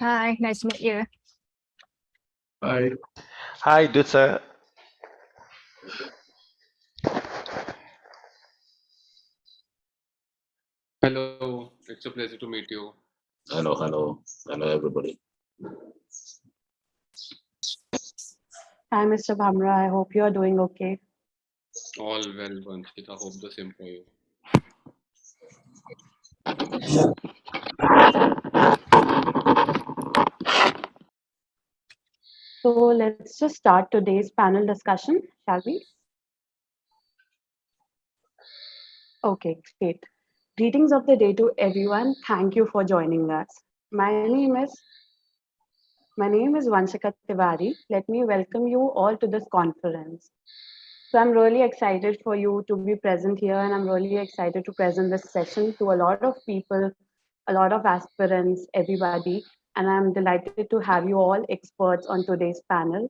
Hi, nice to meet you. Hi. Hi, Dutsa. Hello, it's a pleasure to meet you. Hello everybody. Hi, Mr. Bhamra. I hope you are doing okay. All well, Vanshika. Hope the same for you. So let's just start today's panel discussion, shall we? Okay, great. Greetings of the day to everyone. Thank you for joining us. My name is Vanshika Tiwari. Let me welcome you all to this conference. So I'm really excited for you to be present here, and I'm really excited to present this session to a lot of people, a lot of aspirants, everybody. And I'm delighted to have you all experts on today's panel.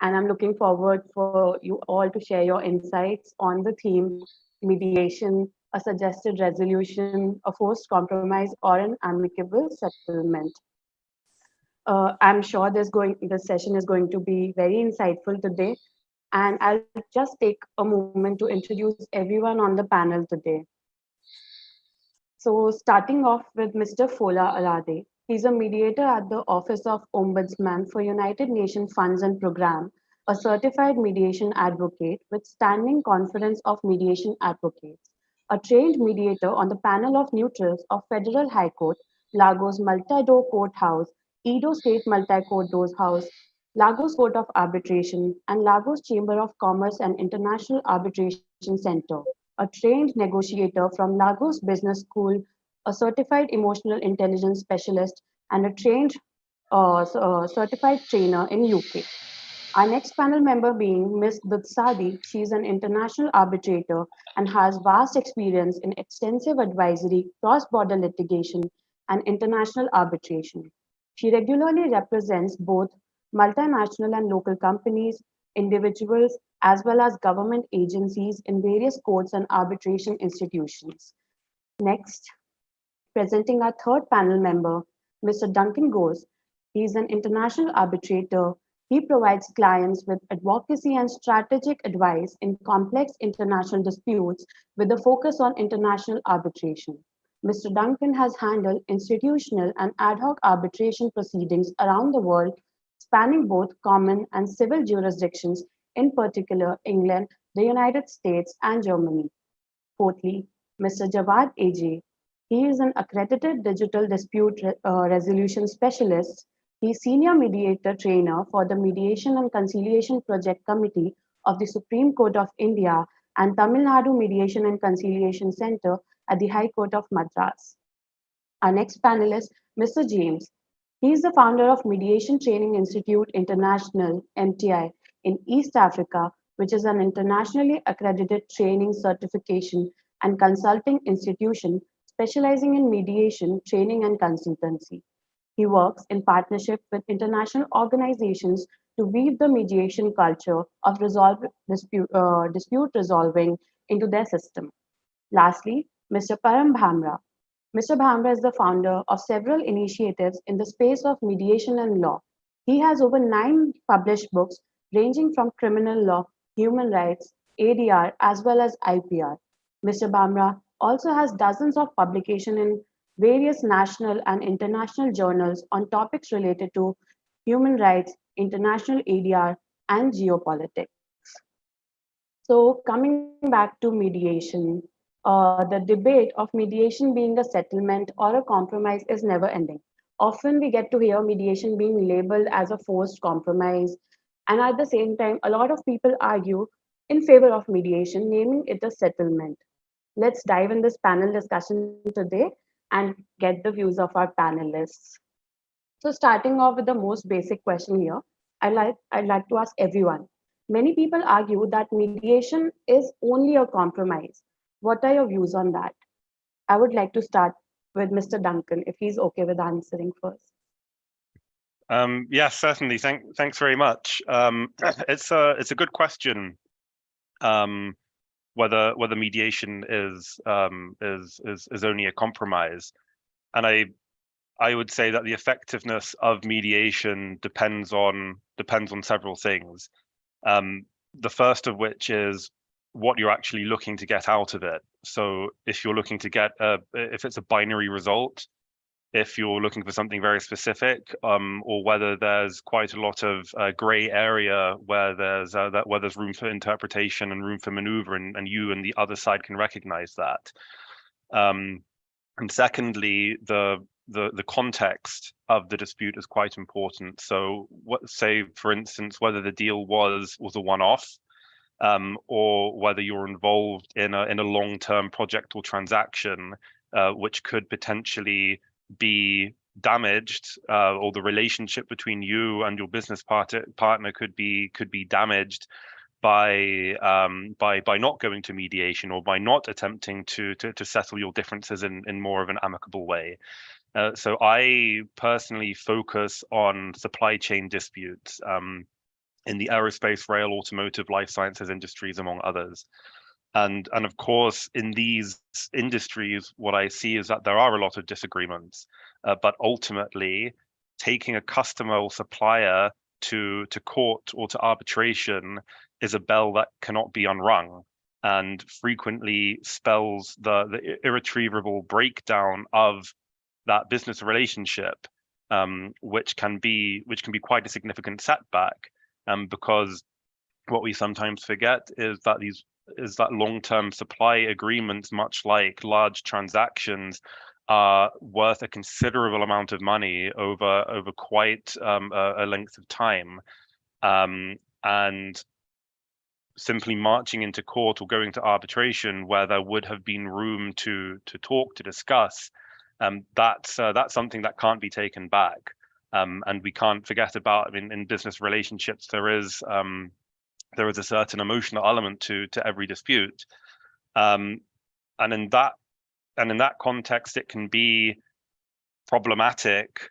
And I'm looking forward for you all to share your insights on the theme mediation, a suggested resolution, a forced compromise, or an amicable settlement. I'm sure this session is going to be very insightful today, and I'll just take a moment to introduce everyone on the panel today. So, starting off with Mr. Fola Alade. He's a mediator at the Office of Ombudsman for United Nations Funds and Program, a certified mediation advocate with standing conference of mediation advocates, a trained mediator on the panel of neutrals of Federal High Court, Lagos Multi-Door Courthouse, Edo State Multi-Court Doors House, Lagos Court of Arbitration, and Lagos Chamber of Commerce and International Arbitration Center, a trained negotiator from Lagos Business School, a certified emotional intelligence specialist, and a trained certified trainer in UK. Our next panel member being Ms. Dutsadi. She is an international arbitrator and has vast experience in extensive advisory, cross-border litigation, and international arbitration. She regularly represents both multinational and local companies, individuals, as well as government agencies in various courts and arbitration institutions. Next, presenting our third panel member, Mr. Duncan Goes. He is an international arbitrator. He provides clients with advocacy and strategic advice in complex international disputes with a focus on international arbitration. Mr. Duncan has handled institutional and ad hoc arbitration proceedings around the world, spanning both common and civil jurisdictions, in particular England, the United States, and Germany. Fourthly, Mr. Jawad AJ. He is an accredited digital dispute resolution specialist. He is senior mediator trainer for the Mediation and Conciliation Project Committee of the Supreme Court of India and Tamil Nadu Mediation and Conciliation Center at the High Court of Madras. Our next panelist, Mr. James. He is the founder of Mediation Training Institute International, MTI, in East Africa, which is an internationally accredited training, certification, and consulting institution specializing in mediation, training, and consultancy. He works in partnership with international organizations to weave the mediation culture of dispute resolving into their system. Lastly, Mr. Param Bhamra. Mr. Bhamra is the founder of several initiatives in the space of mediation and law. He has over 9 published books ranging from criminal law, human rights, ADR, as well as IPR. Mr. Bhamra also has dozens of publications in various national and international journals on topics related to human rights, international ADR, and geopolitics. So, coming back to mediation, the debate of mediation being a settlement or a compromise is never ending. Often we get to hear mediation being labeled as a forced compromise, and at the same time, a lot of people argue in favor of mediation, naming it a settlement. Let's dive in this panel discussion today and get the views of our panelists. So, starting off with the most basic question here, I'd like to ask everyone. Many people argue that mediation is only a compromise. What are your views on that? I would like to start with Mr. Duncan, if he's okay with answering first. Yes, certainly. Thanks very much. It's a good question. Whether mediation is only a compromise, and I would say that the effectiveness of mediation depends on several things. The first of which is what you're actually looking to get out of it. So if you're looking to get if it's a binary result, if you're looking for something very specific, or whether there's quite a lot of gray area where there's room for interpretation and room for maneuver, and you and the other side can recognize that. And secondly, the context of the dispute is quite important. So, say for instance, whether the deal was a one-off, or whether you're involved in a long-term project or transaction, which could potentially be damaged, or the relationship between you and your business partner could be damaged by not going to mediation, or by not attempting to settle your differences in more of an amicable way. So I personally focus on supply chain disputes in the aerospace, rail, automotive, life sciences industries, among others. And of course, in these industries, what I see is that there are a lot of disagreements, but ultimately, taking a customer or supplier to court or to arbitration is a bell that cannot be unrung, and frequently spells the irretrievable breakdown of that business relationship, which can be quite a significant setback, because what we sometimes forget is that long-term supply agreements, much like large transactions, are worth a considerable amount of money over quite a length of time, and simply marching into court or going to arbitration where there would have been room to talk, to discuss, that's something that can't be taken back, and we can't forget about. I mean, in business relationships, there is a certain emotional element to every dispute, and in that context, it can be problematic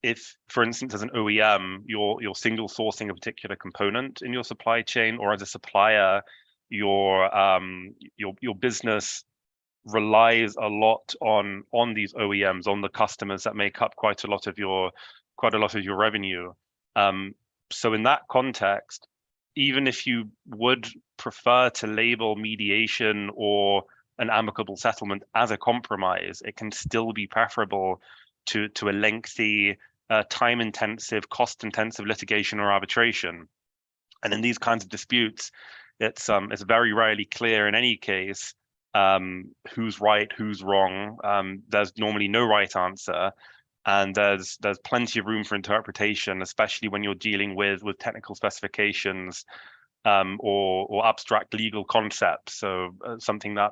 if, for instance, as an OEM, you're single sourcing a particular component in your supply chain, or as a supplier, your business relies a lot on these OEMs, on the customers that make up quite a lot of your revenue. So in that context, even if you would prefer to label mediation or an amicable settlement as a compromise, it can still be preferable to a lengthy, time-intensive, cost-intensive litigation or arbitration. And in these kinds of disputes, it's very rarely clear in any case who's right, who's wrong. There's normally no right answer, and there's plenty of room for interpretation, especially when you're dealing with technical specifications, or abstract legal concepts. So something that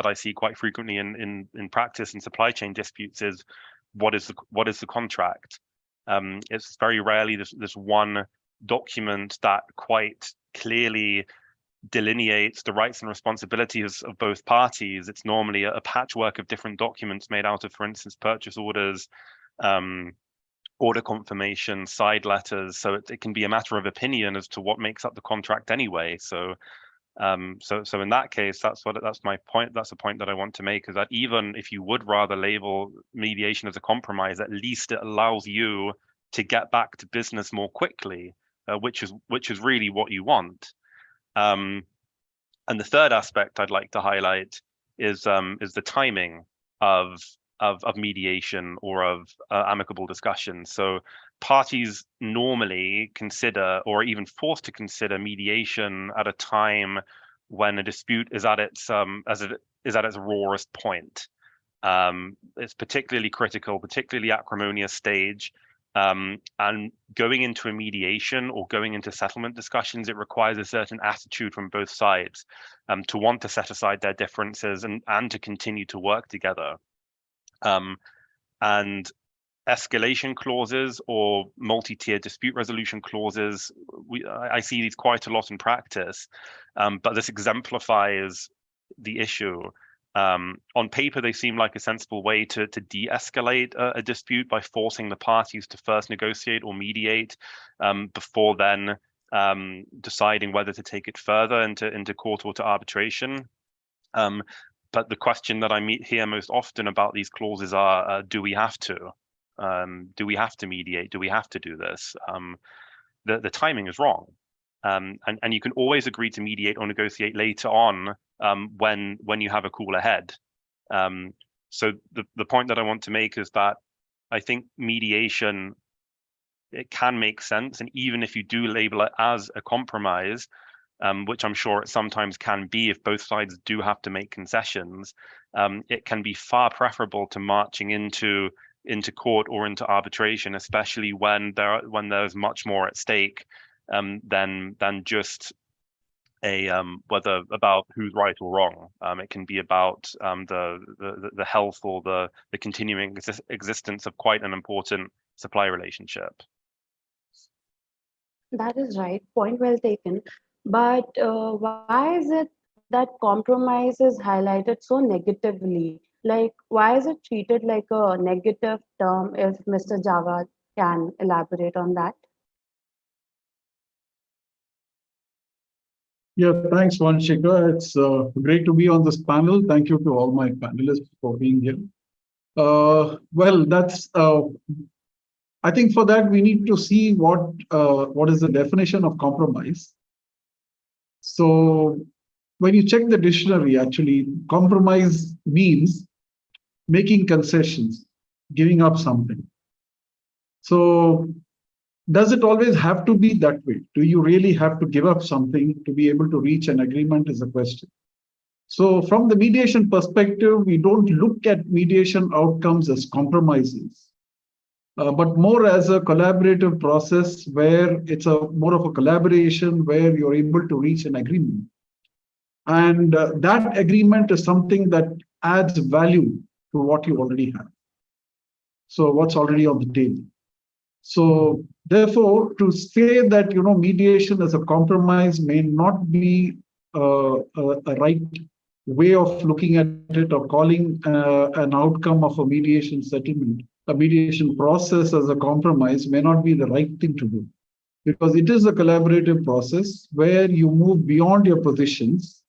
I see quite frequently in practice in supply chain disputes is what is the contract. It's very rarely this one document that quite clearly delineates the rights and responsibilities of both parties. It's normally a patchwork of different documents made out of, for instance, purchase orders, order confirmation, side letters. So it can be a matter of opinion as to what makes up the contract anyway. So so in that case, that's my point. That's the point that I want to make, is that even if you would rather label mediation as a compromise, at least it allows you to get back to business more quickly, which is really what you want. And the third aspect I'd like to highlight is the timing of mediation or of amicable discussions. So parties normally consider, or are even forced to consider, mediation at a time when a dispute is at its rawest point. It's particularly critical, particularly acrimonious stage. And going into a mediation or going into settlement discussions, it requires a certain attitude from both sides, to want to set aside their differences and to continue to work together. And escalation clauses or multi-tier dispute resolution clauses, I see these quite a lot in practice, but this exemplifies the issue. On paper, they seem like a sensible way to de-escalate a dispute by forcing the parties to first negotiate or mediate, before then deciding whether to take it further into court or to arbitration. But the question that I hear most often about these clauses are, do we have to? Do we have to mediate? Do we have to do this? The timing is wrong. And you can always agree to mediate or negotiate later on when you have a cooler head. So the point that I want to make is that I think mediation, it can make sense. And even if you do label it as a compromise, which I'm sure it sometimes can be if both sides do have to make concessions, it can be far preferable to marching into court or into arbitration, especially when there's much more at stake than just a whether about who's right or wrong. It can be about the health or the continuing existence of quite an important supply relationship. That is right. Point well taken. But why is it that compromise is highlighted so negatively? Like, why is it treated like a negative term? If Mr. Jawad can elaborate on that. Yeah, thanks, Vanshika. It's great to be on this panel. Thank you to all my panelists for being here. Well, that's. I think for that we need to see what is the definition of compromise. So, when you check the dictionary, actually, compromise means making concessions, giving up something. So, does it always have to be that way? Do you really have to give up something to be able to reach an agreement is a question. So from the mediation perspective, we don't look at mediation outcomes as compromises, but more as a collaborative process where it's more of a collaboration where you're able to reach an agreement. And that agreement is something that adds value to what you already have. So what's already on the table. So therefore, to say that, mediation as a compromise may not be a right way of looking at it or calling an outcome of a mediation settlement, a mediation process as a compromise may not be the right thing to do. Because it is a collaborative process where you move beyond your positions,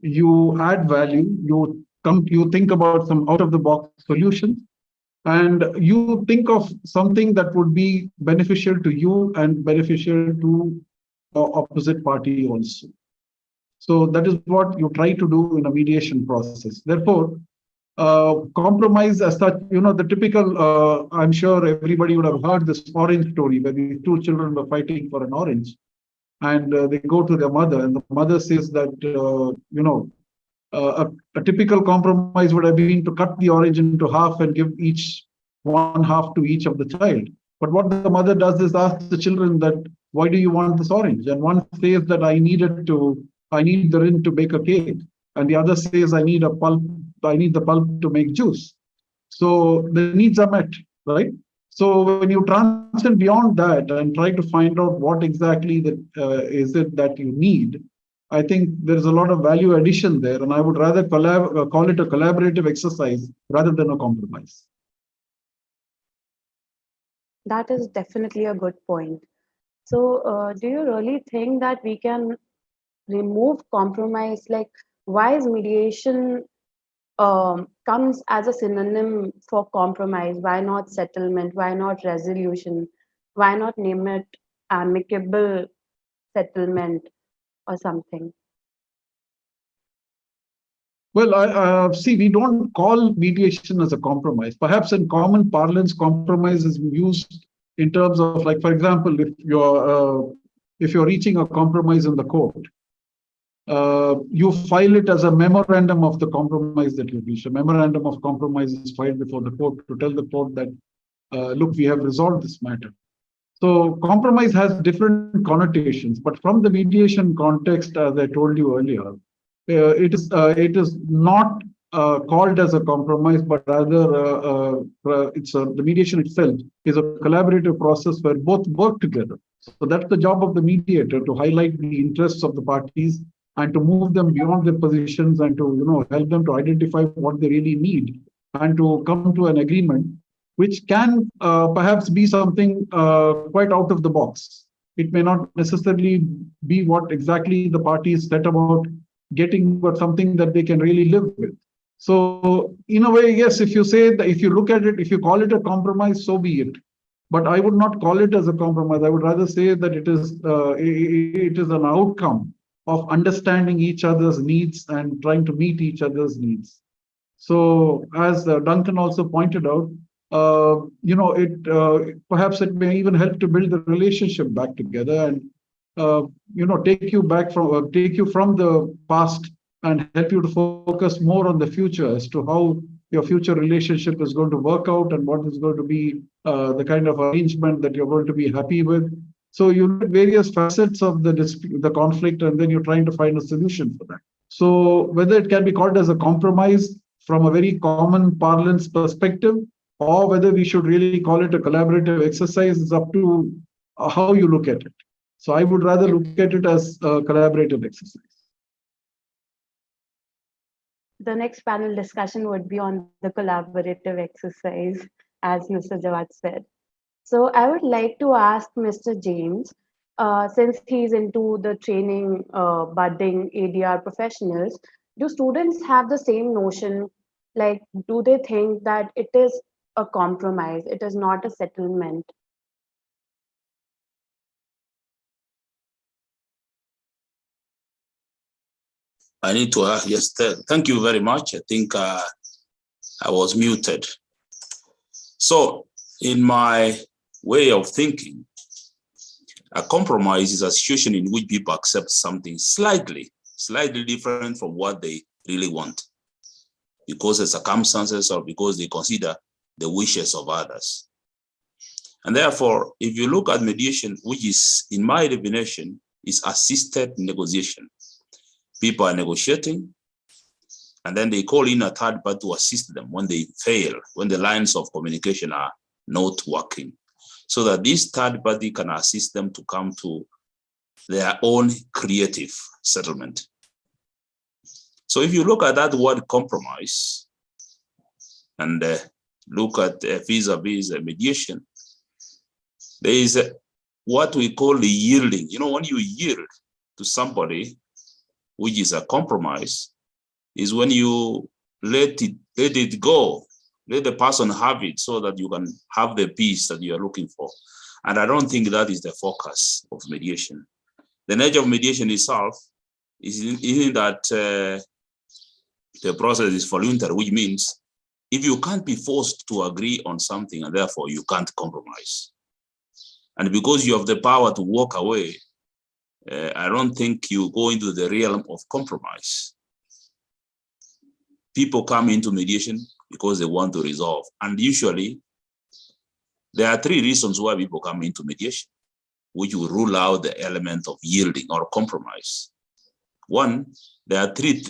you add value, you think about some out-of-the-box solutions, and you think of something that would be beneficial to you and beneficial to the opposite party also. So that is what you try to do in a mediation process. Therefore, compromise as such, the typical, I'm sure everybody would have heard this orange story where these two children were fighting for an orange. And they go to their mother, and the mother says that, a typical compromise would have been to cut the orange into half and give one half to each of the child. But what the mother does is ask the children that, why do you want this orange? And one says that I need the rind to bake a cake. And the other says I need the pulp to make juice. So the needs are met, right? So when you transcend beyond that and try to find out what exactly is it that you need, I think there is a lot of value addition there, and I would rather call it a collaborative exercise rather than a compromise. That is definitely a good point. So do you really think that we can remove compromise? Like, why is mediation comes as a synonym for compromise? Why not settlement? Why not resolution? Why not name it amicable settlement or something? Well, see, we don't call mediation as a compromise. Perhaps in common parlance, compromise is used in terms of, like, for example, if you're reaching a compromise in the court, you file it as a memorandum of the compromise that you reached. A memorandum of compromise is filed before the court to tell the court that, look, we have resolved this matter. So compromise has different connotations, but from the mediation context, as I told you earlier, it is not called as a compromise, but rather the mediation itself is a collaborative process where both work together. So that's the job of the mediator, to highlight the interests of the parties and to move them beyond their positions and to help them to identify what they really need and to come to an agreement, which can perhaps be something quite out of the box. It may not necessarily be what exactly the parties set about getting, but something that they can really live with. So in a way, yes, if you say that, if you look at it, if you call it a compromise, so be it. But I would not call it as a compromise. I would rather say that it is an outcome of understanding each other's needs and trying to meet each other's needs. So as Duncan also pointed out, perhaps it may even help to build the relationship back together and take you from the past and help you to focus more on the future as to how your future relationship is going to work out and what is going to be the kind of arrangement that you're going to be happy with. So you look at various facets of the conflict, and then you're trying to find a solution for that. So whether it can be called as a compromise from a very common parlance perspective, or whether we should really call it a collaborative exercise is up to how you look at it. So I would rather look at it as a collaborative exercise. The next panel discussion would be on the collaborative exercise, as Mr. Jawad said. So I would like to ask Mr. James, since he's into the training budding ADR professionals, do students have the same notion? Like, do they think that it is a compromise, it is not a settlement? I need to yes, thank you very much. I think I was muted. So in my way of thinking, a compromise is a situation in which people accept something slightly different from what they really want, because of circumstances or because they consider the wishes of others. And therefore, if you look at mediation, which is, in my definition, is assisted negotiation. People are negotiating, and then they call in a third party to assist them when they fail, when the lines of communication are not working, so that this third party can assist them to come to their own creative settlement. So if you look at that word compromise and look at vis-a-vis mediation, there is what we call the yielding. You know, when you yield to somebody, which is a compromise, is when you let it go, let the person have it so that you can have the peace that you are looking for. And I don't think that is the focus of mediation. The nature of mediation itself isn't that the process is voluntary, which means if you can't be forced to agree on something and therefore you can't compromise. And because you have the power to walk away, I don't think you go into the realm of compromise. People come into mediation because they want to resolve. And usually, there are three reasons why people come into mediation, which will rule out the element of yielding or compromise. One, there are three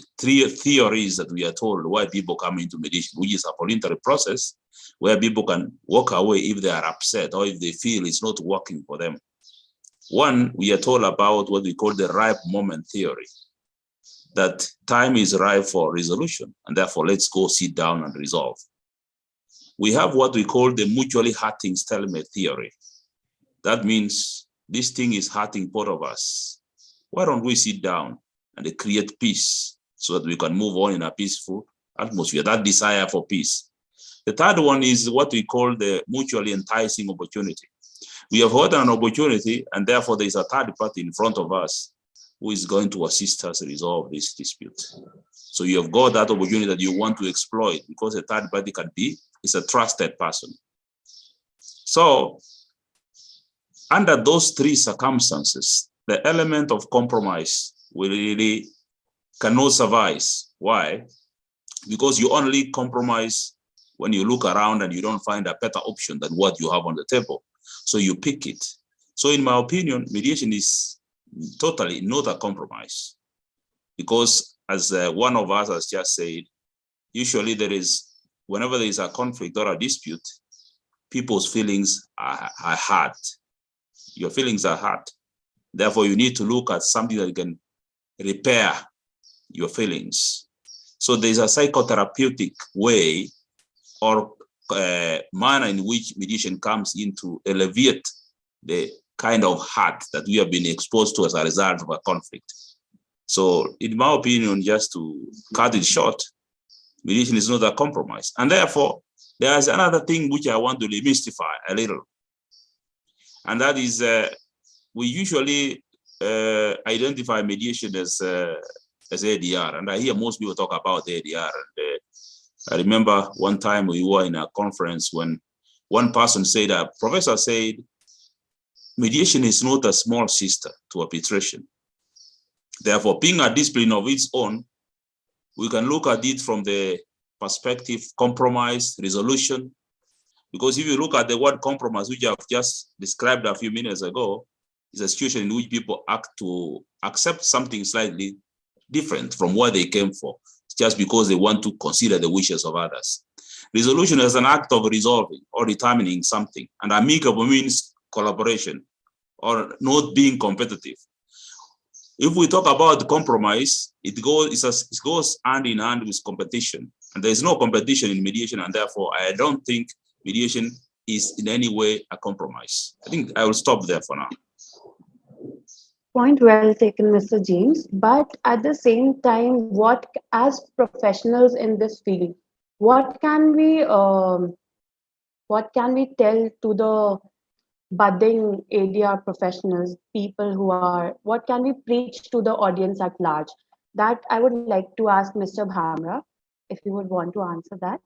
theories that we are told why people come into mediation, which is a voluntary process where people can walk away if they are upset or if they feel it's not working for them. One, we are told about what we call the ripe moment theory, that time is ripe for resolution, and therefore let's go sit down and resolve. We have what we call the mutually hurting stalemate theory. That means this thing is hurting both of us. Why don't we sit down and create peace so that we can move on in a peaceful atmosphere, that desire for peace. The third one is what we call the mutually enticing opportunity. We have had an opportunity, and therefore there is a third party in front of us who is going to assist us resolve this dispute. So you have got that opportunity that you want to exploit because a third party is a trusted person. So under those three circumstances, the element of compromise will really cannot suffice. Why? Because you only compromise when you look around and you don't find a better option than what you have on the table. So you pick it. So in my opinion, mediation is totally not a compromise, because as one of us has just said, usually whenever there is a conflict or a dispute, people's feelings are hurt. Your feelings are hurt. Therefore, you need to look at something that can repair your feelings. So there's a psychotherapeutic way or manner in which mediation comes in to alleviate the kind of hurt that we have been exposed to as a result of a conflict. So in my opinion, just to cut it short, Mediation is not a compromise. And therefore, there is another thing which I want to demystify a little. And that is, we usually identify mediation as ADR. And I hear most people talk about ADR. And I remember one time we were in a conference when one person said, a professor said, mediation is not a small sister to arbitration. Therefore, being a discipline of its own, we can look at it from the perspective compromise, resolution. Because if you look at the word compromise, which I've just described a few minutes ago, is a situation in which people act to accept something slightly different from what they came for, just because they want to consider the wishes of others. Resolution is an act of resolving or determining something, and amicable means collaboration or not being competitive. If we talk about compromise, it goes hand in hand with competition, and there is no competition in mediation, and therefore I don't think mediation is in any way a compromise. I think I will stop there for now. Point well taken, Mr. James. But at the same time, as professionals in this field, what can we tell to the budding ADR professionals, people who are, what can we preach to the audience at large? That I would like to ask Mr. Bhamra, if you would want to answer that.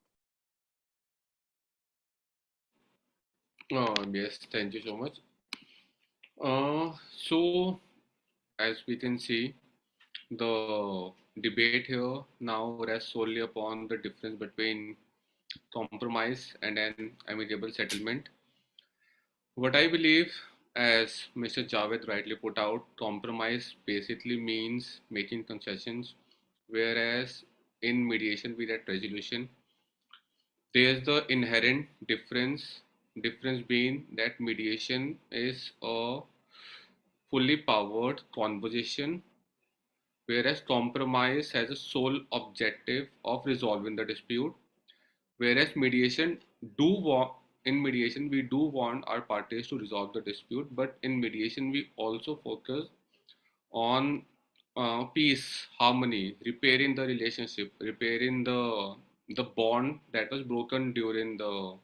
Yes, thank you so much. So, as we can see, the debate here now rests solely upon the difference between compromise and an amicable settlement. What I believe, as Mr. Javed rightly put out, compromise basically means making concessions, whereas in mediation we get resolution. There's the inherent difference being that mediation is a fully powered conversation, whereas compromise has a sole objective of resolving the dispute. Whereas in mediation we do want our parties to resolve the dispute, but in mediation we also focus on peace, harmony, repairing the relationship, repairing the bond that was broken during the,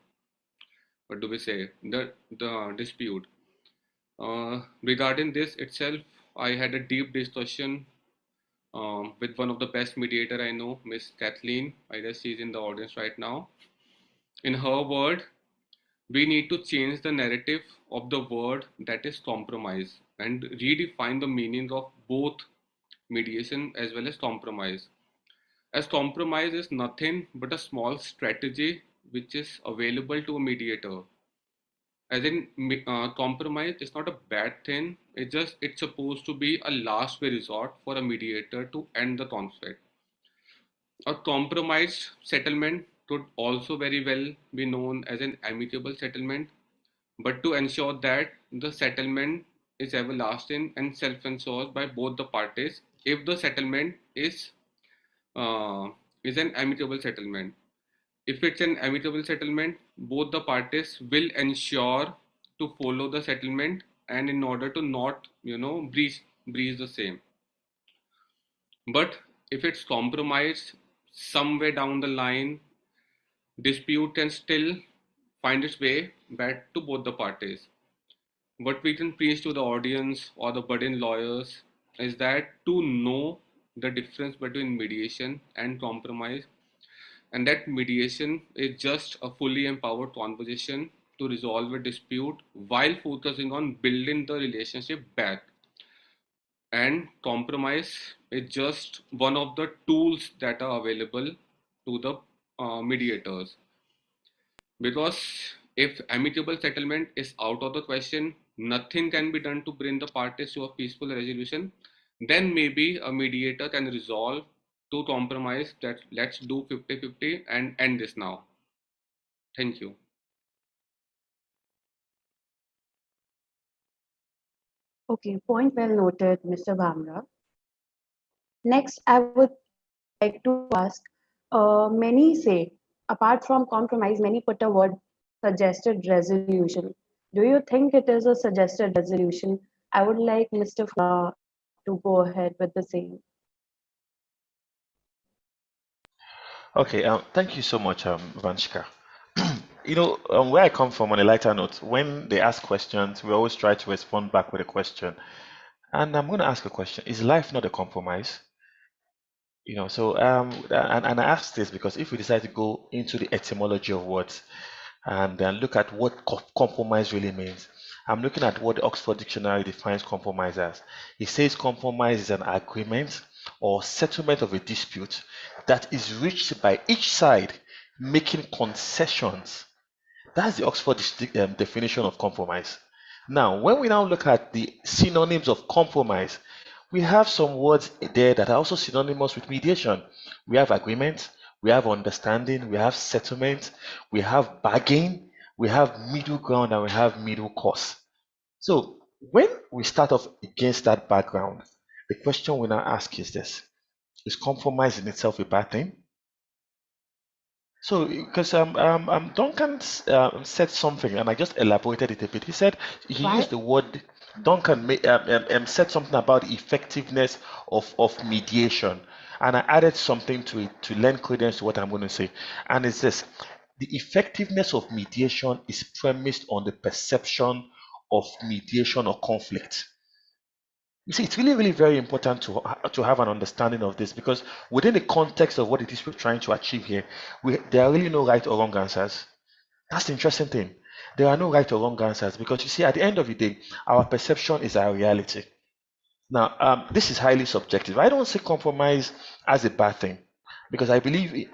what do we say, the dispute. Regarding this itself, I had a deep discussion with one of the best mediator I know, Miss Kathleen. I guess she's in the audience right now. In her word, we need to change the narrative of the word that is compromise and redefine the meaning of both mediation as well as compromise. As compromise is nothing but a small strategy which is available to a mediator. As in, compromise is not a bad thing. It's supposed to be a last way resort for a mediator to end the conflict. A compromised settlement could also very well be known as an amicable settlement, but to ensure that the settlement is everlasting and self-ensured by both the parties, if the settlement uh, is an amicable settlement. If it's an amicable settlement, both the parties will ensure to follow the settlement and in order to not, breach the same. But if it's compromised, somewhere down the line, dispute can still find its way back to both the parties. What we can preach to the audience or the budding lawyers is that to know the difference between mediation and compromise, and that mediation is just a fully empowered conversation to resolve a dispute while focusing on building the relationship back. And compromise is just one of the tools that are available to the mediators. Because if amicable settlement is out of the question, nothing can be done to bring the parties to a peaceful resolution, then maybe a mediator can resolve to compromise that let's do 50-50 and end this now. Thank you. Okay, point well noted, Mr. Bhamra. Next, I would like to ask, many say, apart from compromise, many put a word suggested resolution. Do you think it is a suggested resolution? I would like Mr. to go ahead with the same. Okay, thank you so much, Vanshika. Where I come from on a lighter note, when they ask questions, we always try to respond back with a question. And I'm going to ask a question. Is life not a compromise? And I ask this because if we decide to go into the etymology of words and look at what compromise really means, I'm looking at what the Oxford Dictionary defines compromise as. It says compromise is an agreement or settlement of a dispute that is reached by each side making concessions. That's the Oxford definition of compromise. Now, when we now look at the synonyms of compromise, we have some words there that are also synonymous with mediation. We have agreement, we have understanding, we have settlement, we have bargain, we have middle ground, and we have middle course. So when we start off against that background, the question we now ask is this: is compromise in itself a bad thing? So, because Duncan said something, and I just elaborated it a bit. He said he Why? used the word. Duncan said something about the effectiveness of mediation, and I added something to it to lend credence to what I'm going to say. And it's this: the effectiveness of mediation is premised on the perception of mediation or conflict. You see, it's really, really very important to have an understanding of this, because within the context of what it is we're trying to achieve here, there are really no right or wrong answers. That's the interesting thing. There are no right or wrong answers, because you see, at the end of the day, our perception is our reality. Now, this is highly subjective. I don't see compromise as a bad thing, because I believe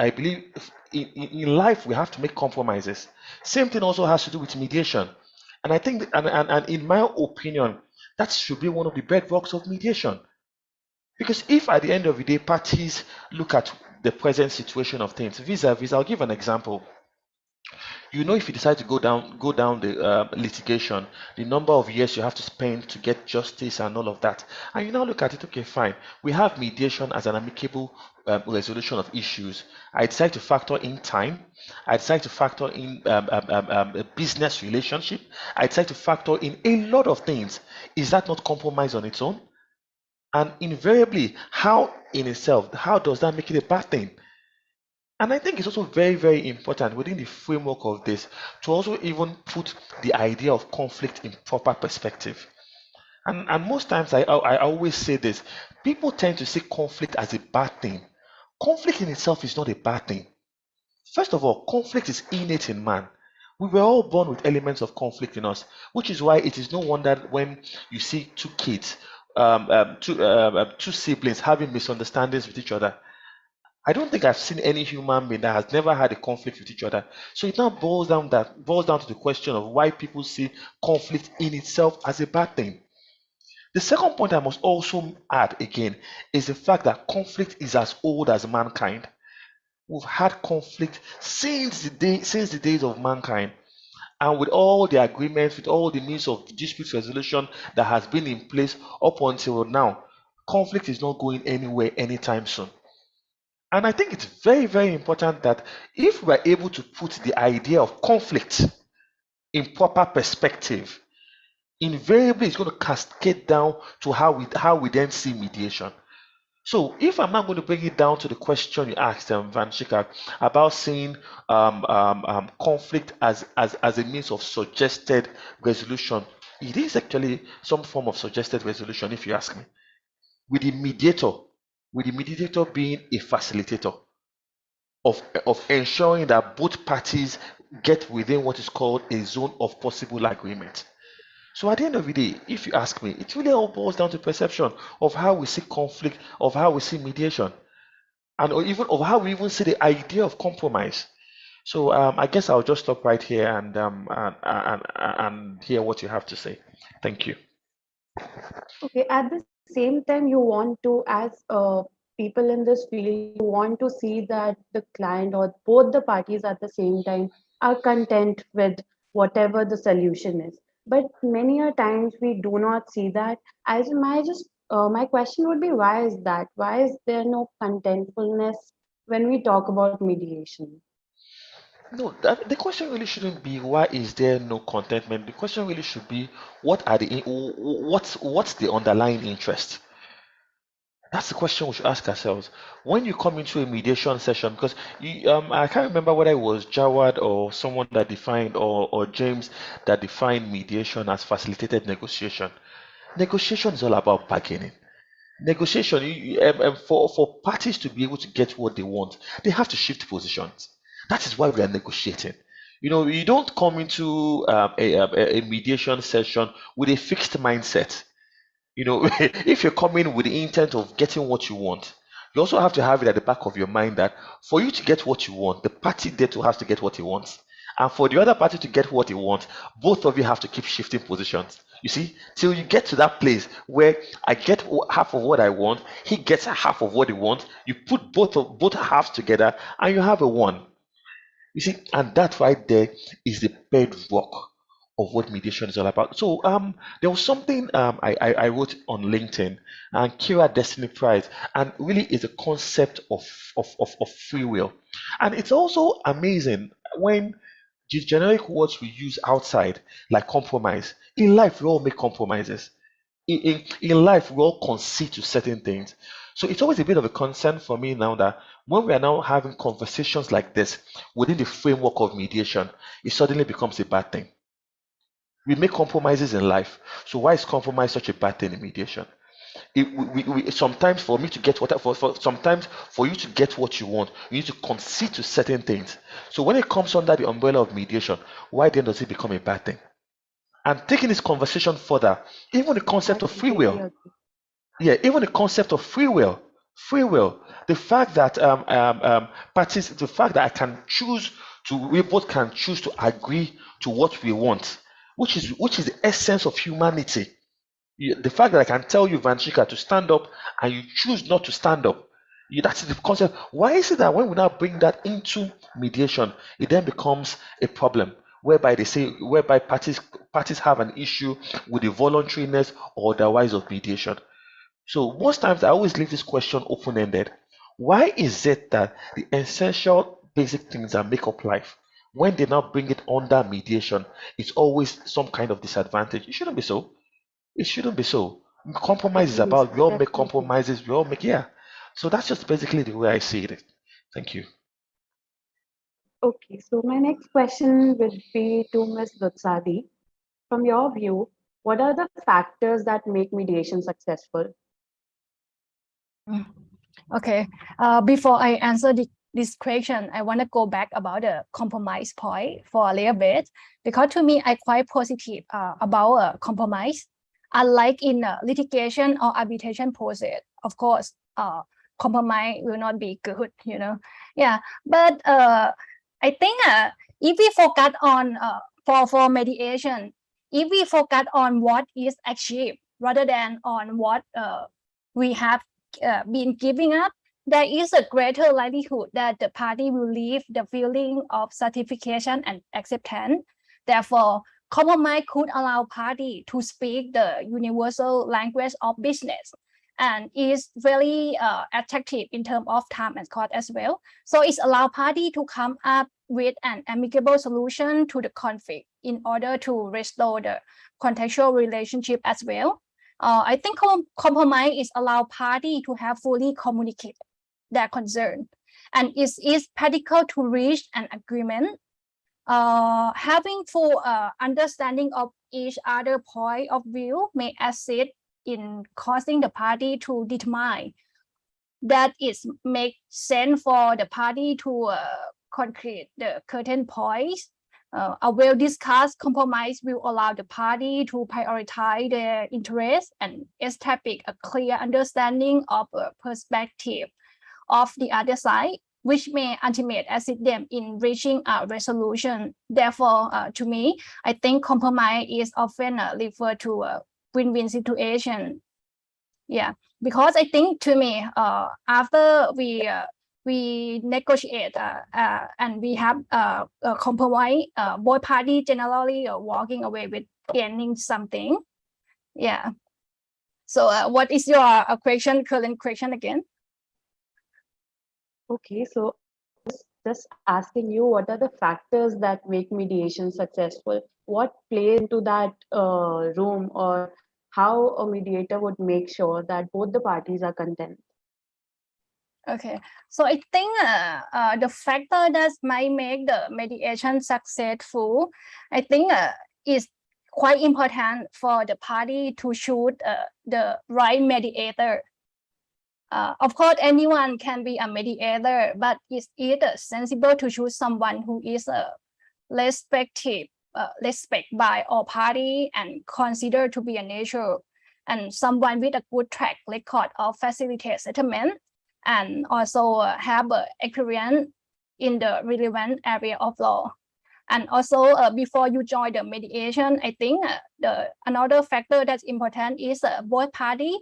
in life we have to make compromises. Same thing also has to do with mediation, and I think, and in my opinion, that should be one of the bedrocks of mediation. Because if at the end of the day parties look at the present situation of things vis-a-vis, I'll give an example. If you decide to go down the litigation, the number of years you have to spend to get justice and all of that, and you now look at it, okay, fine, we have mediation as an amicable resolution of issues. I decide to factor in time, I decide to factor in a business relationship, I decide to factor in a lot of things. Is that not compromise on its own? And invariably, how does that make it a bad thing? And I think it's also very, very important within the framework of this to also even put the idea of conflict in proper perspective. And most times I always say this: people tend to see conflict as a bad thing. Conflict in itself is not a bad thing. First of all, conflict is innate in man. We were all born with elements of conflict in us, which is why it is no wonder when you see two kids, two siblings having misunderstandings with each other. I don't think I've seen any human being that has never had a conflict with each other. So it now boils down to the question of why people see conflict in itself as a bad thing. The second point I must also add again is the fact that conflict is as old as mankind. We've had conflict since the days of mankind. And with all the agreements, with all the means of dispute resolution that has been in place up until now, conflict is not going anywhere anytime soon. And I think it's very, very important that if we're able to put the idea of conflict in proper perspective, invariably it's going to cascade down to how we then see mediation. So if I'm not going to bring it down to the question you asked, Vanshika, about seeing conflict as a means of suggested resolution, it is actually some form of suggested resolution, if you ask me, with the mediator being a facilitator of ensuring that both parties get within what is called a zone of possible agreement. So at the end of the day, if you ask me, it really all boils down to perception of how we see conflict, of how we see mediation, and or even of how we even see the idea of compromise. So I guess I'll just stop right here and hear what you have to say. Thank you. Okay, at the same time, you want to, as people in this field, you want to see that the client or both the parties at the same time are content with whatever the solution is. But many a times we do not see that. As my question would be, why is that? Why is there no contentfulness when we talk about mediation? No, the question really shouldn't be why is there no contentment. The question really should be what's the underlying interest. That's the question we should ask ourselves when you come into a mediation session. Because I can't remember whether it was Jawad or someone that defined, or James that defined mediation as facilitated negotiation. Negotiation is all about bargaining. Negotiation, for parties to be able to get what they want, they have to shift positions. That is why we are negotiating. You don't come into a mediation session with a fixed mindset. If you're coming with the intent of getting what you want, you also have to have it at the back of your mind that for you to get what you want, the party there to has to get what he wants. And for the other party to get what he wants, both of you have to keep shifting positions. You see, till you get to that place where I get half of what I want, he gets half of what he wants. You put both halves together, and you have a one. You see, and that right there is the bedrock of what mediation is all about. So there was something I wrote on LinkedIn, and Kira Destiny Prize, and really is a concept of free will. And it's also amazing when the generic words we use outside, like compromise. In life, we all make compromises. In life, we all concede to certain things. So it's always a bit of a concern for me now that when we are now having conversations like this within the framework of mediation, it suddenly becomes a bad thing. We make compromises in life. So why is compromise such a bad thing in mediation? Sometimes for me to get sometimes for you to get what you want, you need to concede to certain things. So when it comes under the umbrella of mediation, why then does it become a bad thing? And taking this conversation further, even the concept of free completely will. agree. Yeah, even the concept of free will, the fact that parties, the fact that we both can choose to agree to what we want, which is the essence of humanity. The fact that I can tell you, Vanchika, to stand up and you choose not to stand up, that's the concept. Why is it that when we now bring that into mediation, it then becomes a problem? Whereby parties have an issue with the voluntariness or otherwise of mediation. So most times I always leave this question open-ended. Why is it that the essential basic things that make up life, when they now bring it under mediation, it's always some kind of disadvantage? It shouldn't be so. It shouldn't be so. Compromise is Agree, about we all make definitely. compromises, we all make, yeah. So that's just basically the way I see it. Thank you. Okay, so my next question would be to Ms. Dutsadi. From your view, what are the factors that make mediation successful? Okay. Before I answer this question, I want to go back about the compromise point for a little bit, because to me, I quite positive about compromise. Unlike in litigation or arbitration process, of course, compromise will not be good, Yeah, but I think if we focus on for mediation, if we focus on what is achieved rather than on what we have been giving up, there is a greater likelihood that the party will leave the feeling of satisfaction and acceptance. Therefore, compromise could allow party to speak the universal language of business, and is very attractive in terms of time and cost as well. So it's allow party to come up with an amicable solution to the conflict in order to restore the contextual relationship as well. I think compromise is allow party to have fully communicated their concern, and it is practical to reach an agreement. Having full understanding of each other point of view may assist in causing the party to determine that it makes sense for the party to concrete the certain points. A well-discussed compromise will allow the party to prioritize their interests and establish a clear understanding of a perspective of the other side, which may ultimately assist them in reaching a resolution. Therefore, to me, I think compromise is often referred to a win-win situation. Yeah, because I think to me, after we negotiate and we have a compromise, both parties generally are walking away with gaining something. Yeah. So what is your current question again? Okay, so just asking you, what are the factors that make mediation successful? What plays into that room, or how a mediator would make sure that both the parties are content. Okay, so I think the factor that might make the mediation successful, I think is quite important for the party to choose the right mediator. Of course, anyone can be a mediator, but is it sensible to choose someone who is respected by all parties and considered to be a neutral, and someone with a good track record of facilitate settlement, and also have experience in the relevant area of law. And also, before you join the mediation, I think another factor that's important is both parties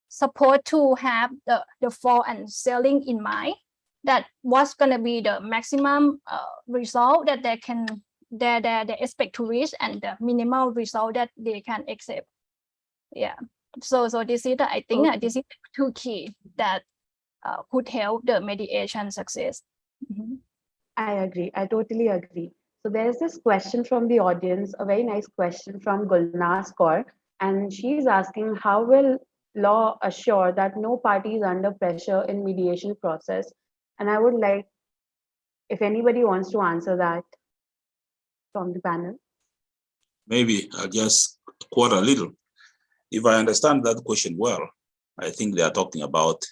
supposed to have the fall and selling in mind, that what's going to be the maximum result that they expect to reach, and the minimal result that they can accept. Yeah. So this is I think this is two key that could help the mediation success. Mm-hmm. I agree. I totally agree. So there's this question from the audience, a very nice question from Gulnaz Kaur, and she's asking, how will law assure that no party is under pressure in mediation process? And I would like, if anybody wants to answer that from the panel. Maybe I'll just quote a little. If I understand that question well, I think they are talking about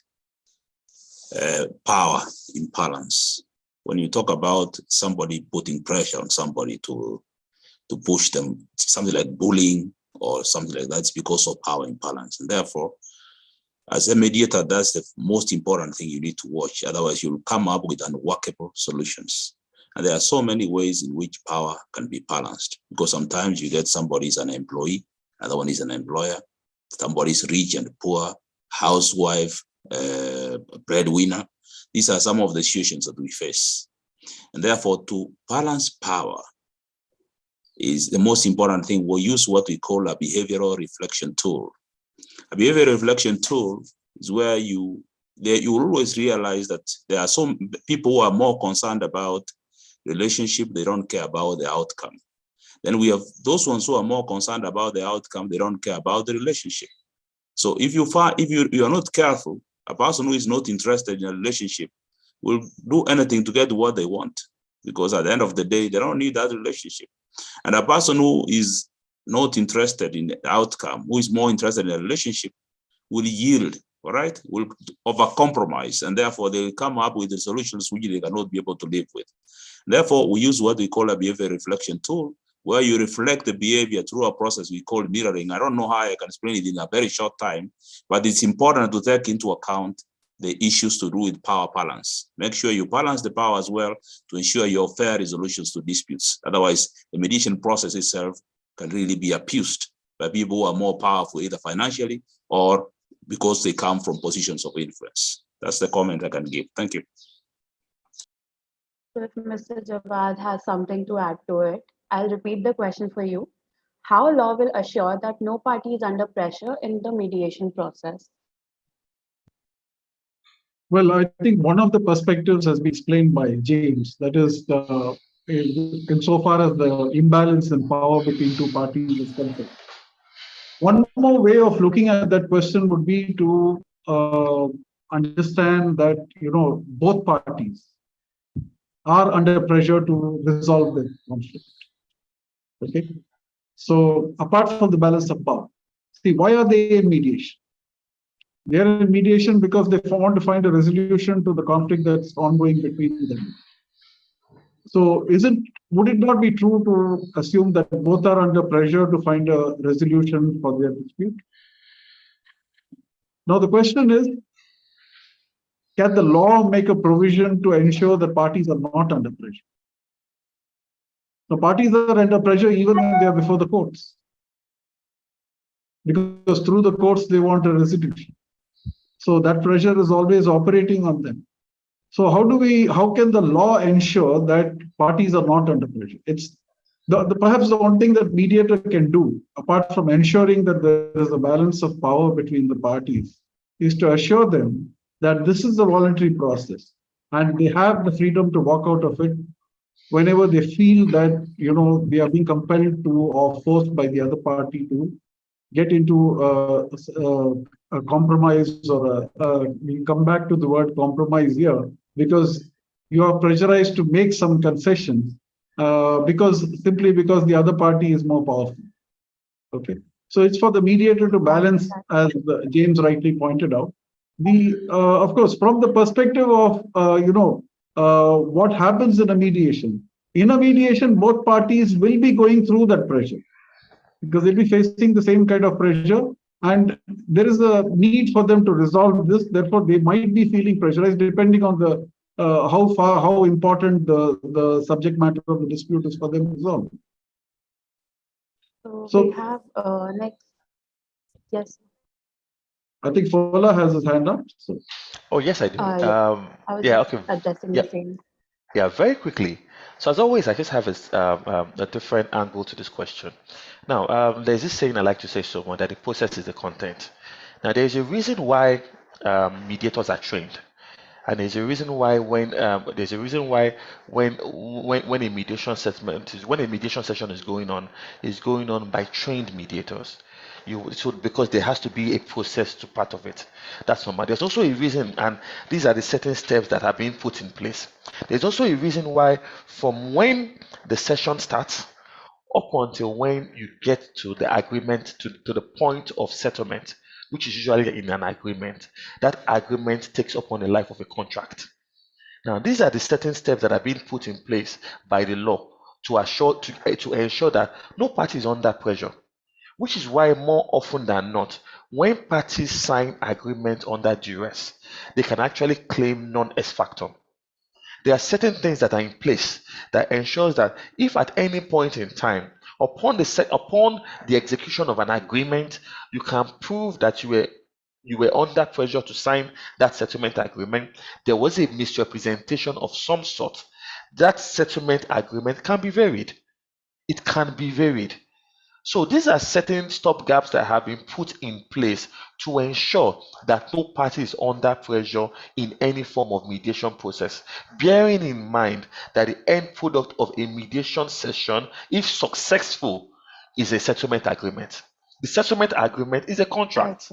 power imbalance. When you talk about somebody putting pressure on somebody to push them, something like bullying or something like that, it's because of power imbalance. And therefore, as a mediator, that's the most important thing you need to watch. Otherwise, you'll come up with unworkable solutions. And there are so many ways in which power can be balanced, because sometimes you get somebody is an employee, another one is an employer, somebody is rich and poor, housewife, breadwinner. These are some of the situations that we face. And therefore, to balance power is the most important thing. We'll use what we call a behavioral reflection tool. A behavioral reflection tool is where you always realize that there are some people who are more concerned about relationship, they don't care about the outcome. Then we have those ones who are more concerned about the outcome, they don't care about the relationship. So if you are not careful, a person who is not interested in a relationship will do anything to get what they want, because at the end of the day, they don't need that relationship. And a person who is not interested in the outcome, who is more interested in a relationship, will yield, all right, will over-compromise, and therefore they will come up with the solutions which they cannot be able to live with. Therefore, we use what we call a behavior reflection tool, where you reflect the behavior through a process we call mirroring. I don't know how I can explain it in a very short time, but it's important to take into account the issues to do with power balance. Make sure you balance the power as well to ensure your fair resolutions to disputes. Otherwise, the mediation process itself can really be abused by people who are more powerful, either financially or because they come from positions of influence. That's the comment I can give. Thank you. So if Mr. Jawad has something to add to it, I'll repeat the question for you. How law will assure that no party is under pressure in the mediation process? Well, I think one of the perspectives has been explained by James, that is, insofar as the imbalance in power between two parties is concerned. One more way of looking at that question would be to understand that, both parties are under pressure to resolve the conflict. Okay, so apart from the balance of power, see, why are they in mediation? They are in mediation because they want to find a resolution to the conflict that's ongoing between them. So would it not be true to assume that both are under pressure to find a resolution for their dispute? Now the question is, can the law make a provision to ensure that parties are not under pressure? The parties are under pressure even when they are before the courts, because through the courts they want a resolution. So that pressure is always operating on them. So how can the law ensure that parties are not under pressure? It's perhaps the one thing that mediator can do, apart from ensuring that there is a balance of power between the parties, is to assure them that this is a voluntary process and they have the freedom to walk out of it whenever they feel that they are being compelled to or forced by the other party to get into a compromise or we come back to the word compromise here because you are pressurized to make some concessions simply because the other party is more powerful. Okay, so it's for the mediator to balance, as James rightly pointed out. Of course, from the perspective of what happens in a mediation. In a mediation, both parties will be going through that pressure because they'll be facing the same kind of pressure, and there is a need for them to resolve this. Therefore, they might be feeling pressurized depending on the how important the subject matter of the dispute is for them to resolve. So we have next. Yes. I think Fola has his hand up. So. Oh, yes, I do. I was Yeah, okay. addressing Yeah. the same. Yeah, very quickly. So as always, I just have a different angle to this question. Now, there's this saying I like to say so much that the process is the content. Now, there's a reason why mediators are trained, and there's a reason why when a mediation session is going on by trained mediators. Because there has to be a process to part of it. That's normal. There's also a reason, and these are the certain steps that are being put in place. There's also a reason why from when the session starts up until when you get to the agreement, to the point of settlement, which is usually in an agreement, that agreement takes upon the life of a contract. Now, these are the certain steps that are being put in place by the law to ensure that no party is under pressure. Which is why more often than not, when parties sign agreement under duress, they can actually claim non-ex factum. There are certain things that are in place that ensures that if at any point in time, upon the execution of an agreement, you can prove that you were under pressure to sign that settlement agreement, there was a misrepresentation of some sort, that settlement agreement can be varied. It can be varied. So these are certain stopgaps that have been put in place to ensure that no party is under pressure in any form of mediation process, bearing in mind that the end product of a mediation session, if successful, is a settlement agreement. The settlement agreement is a contract.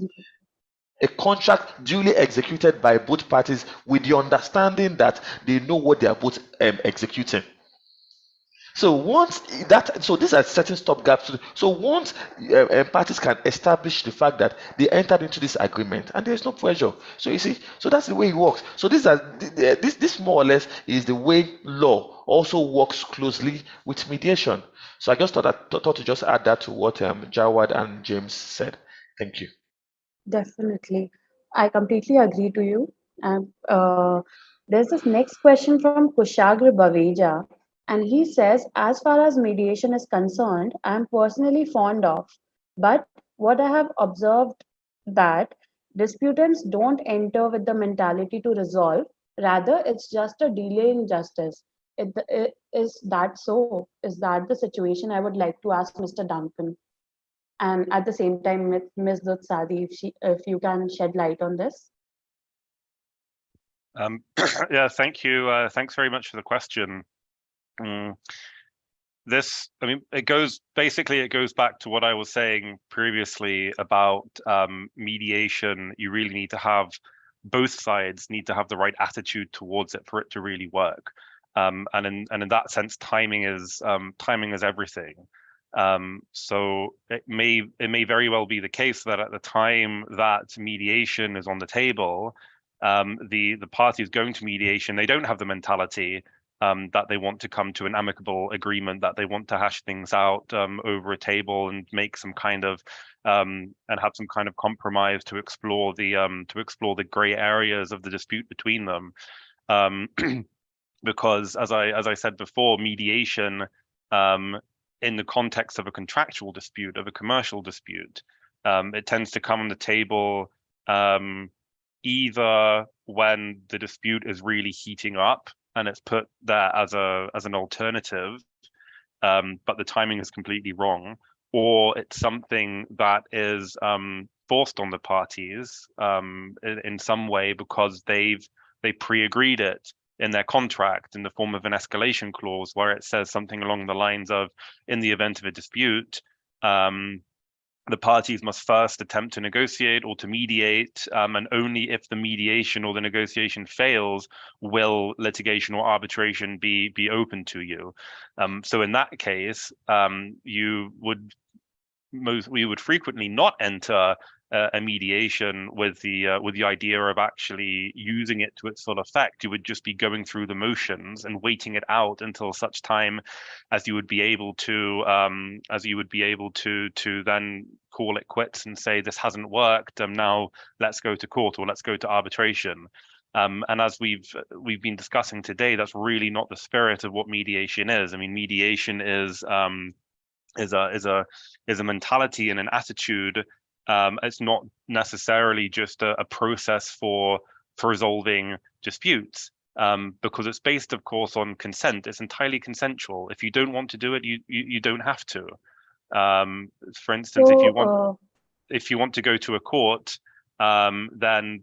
A contract duly executed by both parties with the understanding that they know what they are both executing. So these are certain stopgaps. So once parties can establish the fact that they entered into this agreement and there is no pressure, so you see, so that's the way it works. So this more or less is the way law also works closely with mediation. So I just thought to just add that to what Jawad and James said. Thank you. Definitely, I completely agree to you. And there's this next question from Kushagra Baveja, and he says, as far as mediation is concerned, I'm personally fond of, but what I have observed that disputants don't enter with the mentality to resolve. Rather, it's just a delay in justice. Is that so? Is that the situation? I would like to ask Mr. Duncan. And at the same time, Ms. Dutsadi, if you can shed light on this. Yeah, thank you. Thanks very much for the question. It goes back to what I was saying previously about mediation. You really need to have both sides need to have the right attitude towards it for it to really work. And in that sense, timing is everything. So it may very well be the case that at the time that mediation is on the table, the parties going to mediation, they don't have the mentality that they want to come to an amicable agreement, that they want to hash things out over a table and make some kind of and have some kind of compromise to explore the gray areas of the dispute between them. Because as I said before, mediation in the context of a contractual dispute, of a commercial dispute, it tends to come on the table either when the dispute is really heating up and it's put there as an alternative, but the timing is completely wrong, or it's something that is forced on the parties in some way because they pre-agreed it in their contract in the form of an escalation clause where it says something along the lines of, in the event of a dispute, the parties must first attempt to negotiate or to mediate, and only if the mediation or the negotiation fails will litigation or arbitration be open to you. So in that case, we would frequently not enter a mediation with the idea of actually using it to its full effect. You would just be going through the motions and waiting it out until such time as you would be able to then call it quits and say this hasn't worked. Now let's go to court or let's go to arbitration. And as we've been discussing today, that's really not the spirit of what mediation is. I mean, mediation is a mentality and an attitude. It's not necessarily just a process for resolving disputes, because it's based, of course, on consent. It's entirely consensual. If you don't want to do it, you don't have to. For instance, So, if you want to go to a court, then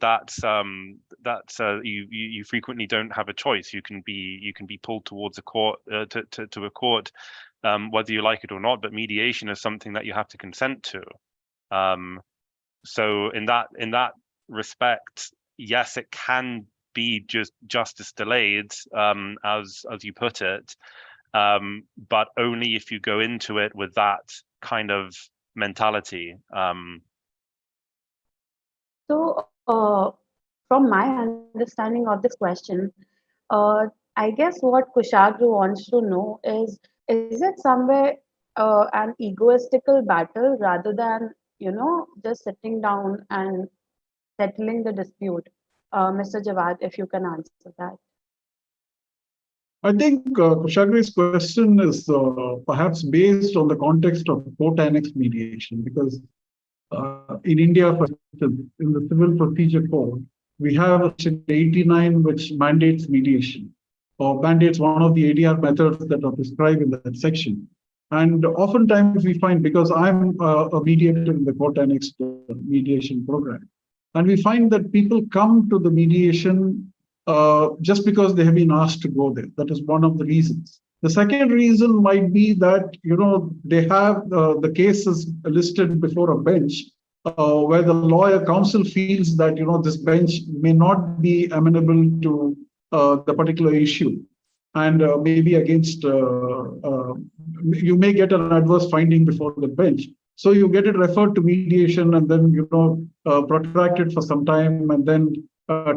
you frequently don't have a choice. You can be pulled towards a court to a court, whether you like it or not. But mediation is something that you have to consent to. So in that respect, yes, it can be just justice delayed, as you put it, but only if you go into it with that kind of mentality. So, from my understanding of this question, I guess what Kushagra wants to know is it somewhere an egoistical battle rather than, just sitting down and settling the dispute? Mr. Jawad, if you can answer that. I think Kushagri's question is perhaps based on the context of court annex mediation, because in India, for instance, in the Civil Procedure Code, we have Section 89 which mandates mediation, or mandates one of the ADR methods that are prescribed in that section. And oftentimes we find, because I'm a mediator in the court annex mediation program, and we find that people come to the mediation just because they have been asked to go there. That is one of the reasons. The second reason might be that, they have the cases listed before a bench where the lawyer counsel feels that, this bench may not be amenable to the particular issue. And maybe against, you may get an adverse finding before the bench. So you get it referred to mediation and then, protract it for some time and then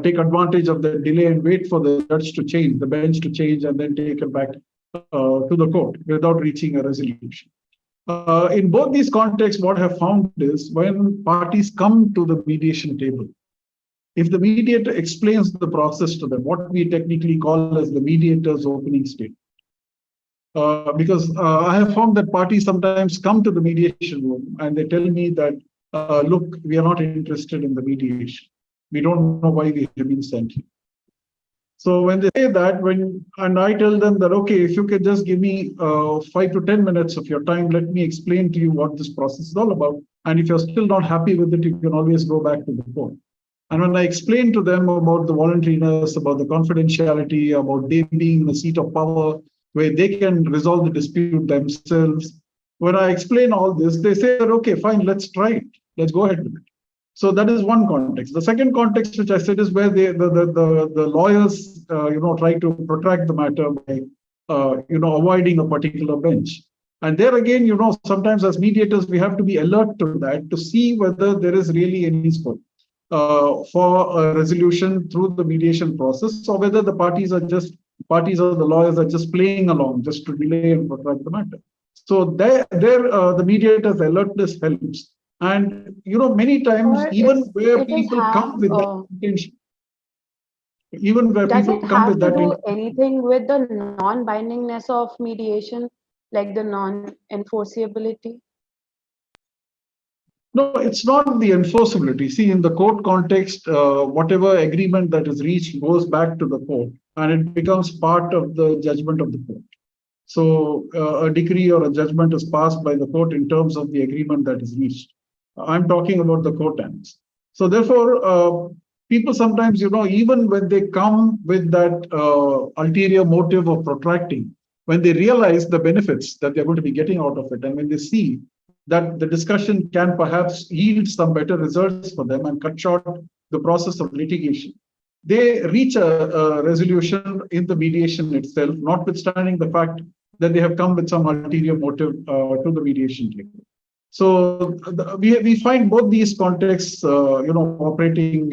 take advantage of the delay and wait for the judge to change, the bench to change, and then take it back to the court without reaching a resolution. In both these contexts, what I have found is when parties come to the mediation table, if the mediator explains the process to them, what we technically call as the mediator's opening statement. Because I have found that parties sometimes come to the mediation room and they tell me that, look, we are not interested in the mediation. We don't know why we have been sent here. So when they say that, and I tell them that, okay, if you can just give me 5 to 10 minutes of your time, let me explain to you what this process is all about. And if you're still not happy with it, you can always go back to the court. And when I explain to them about the voluntariness, about the confidentiality, about they being in the seat of power, where they can resolve the dispute themselves, when I explain all this, they say, okay, fine, let's try it. Let's go ahead with it. So that is one context. The second context, which I said, is where the lawyers, try to protract the matter by, avoiding a particular bench. And there again, sometimes as mediators, we have to be alert to that to see whether there is really any scope for a resolution through the mediation process, or whether the parties or the lawyers are just playing along just to delay and protract the matter. So the mediator's alertness helps. And, many times, even where people come with that intention, does it have to do anything with the non-bindingness of mediation, like the non-enforceability? No, it's not the enforceability. See, in the court context, whatever agreement that is reached goes back to the court and it becomes part of the judgment of the court. So a decree or a judgment is passed by the court in terms of the agreement that is reached. I'm talking about the court annex. So therefore, people sometimes, even when they come with that ulterior motive of protracting, when they realize the benefits that they're going to be getting out of it, and when they see that the discussion can perhaps yield some better results for them and cut short the process of litigation, they reach a resolution in the mediation itself, notwithstanding the fact that they have come with some ulterior motive to the mediation table. So we find both these contexts, operating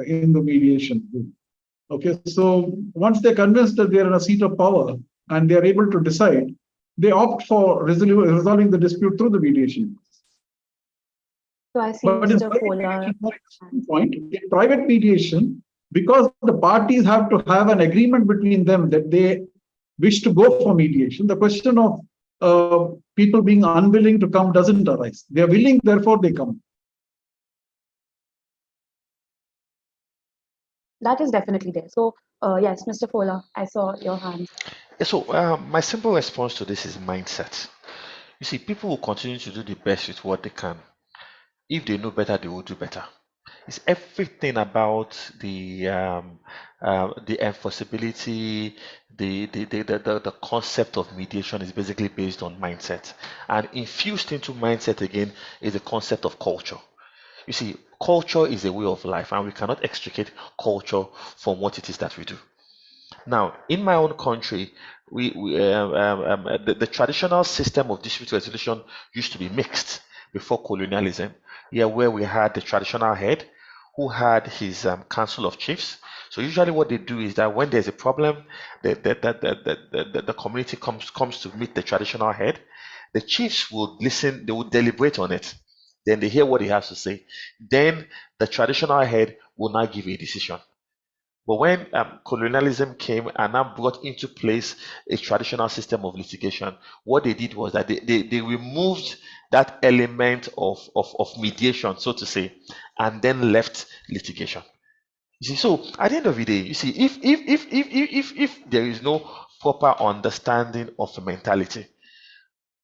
in the mediation. Okay, so once they're convinced that they're in a seat of power and they're able to decide, they opt for resolving the dispute through the mediation. So I see But in Mr. Kola. in private mediation, because the parties have to have an agreement between them that they wish to go for mediation, the question of people being unwilling to come doesn't arise. They are willing, therefore they come. That is definitely there. So yes, Mr. Kola, I saw your hand. So my simple response to this is mindset. You see, people will continue to do the best with what they can. If they know better, they will do better. It's everything about the enforceability, the concept of mediation is basically based on mindset, and infused into mindset again is the concept of culture. You see, culture is a way of life, and we cannot extricate culture from what it is that we do. Now, in my own country, the traditional system of dispute resolution used to be mixed before colonialism. Here, where we had the traditional head who had his council of chiefs. So usually, what they do is that when there's a problem, the community comes to meet the traditional head. The chiefs would listen; they would deliberate on it. Then they hear what he has to say. Then the traditional head will now give a decision. But when colonialism came and now brought into place a traditional system of litigation, what they did was that they removed that element of mediation, so to say, and then left litigation. You see, so at the end of the day, you see, if there is no proper understanding of the mentality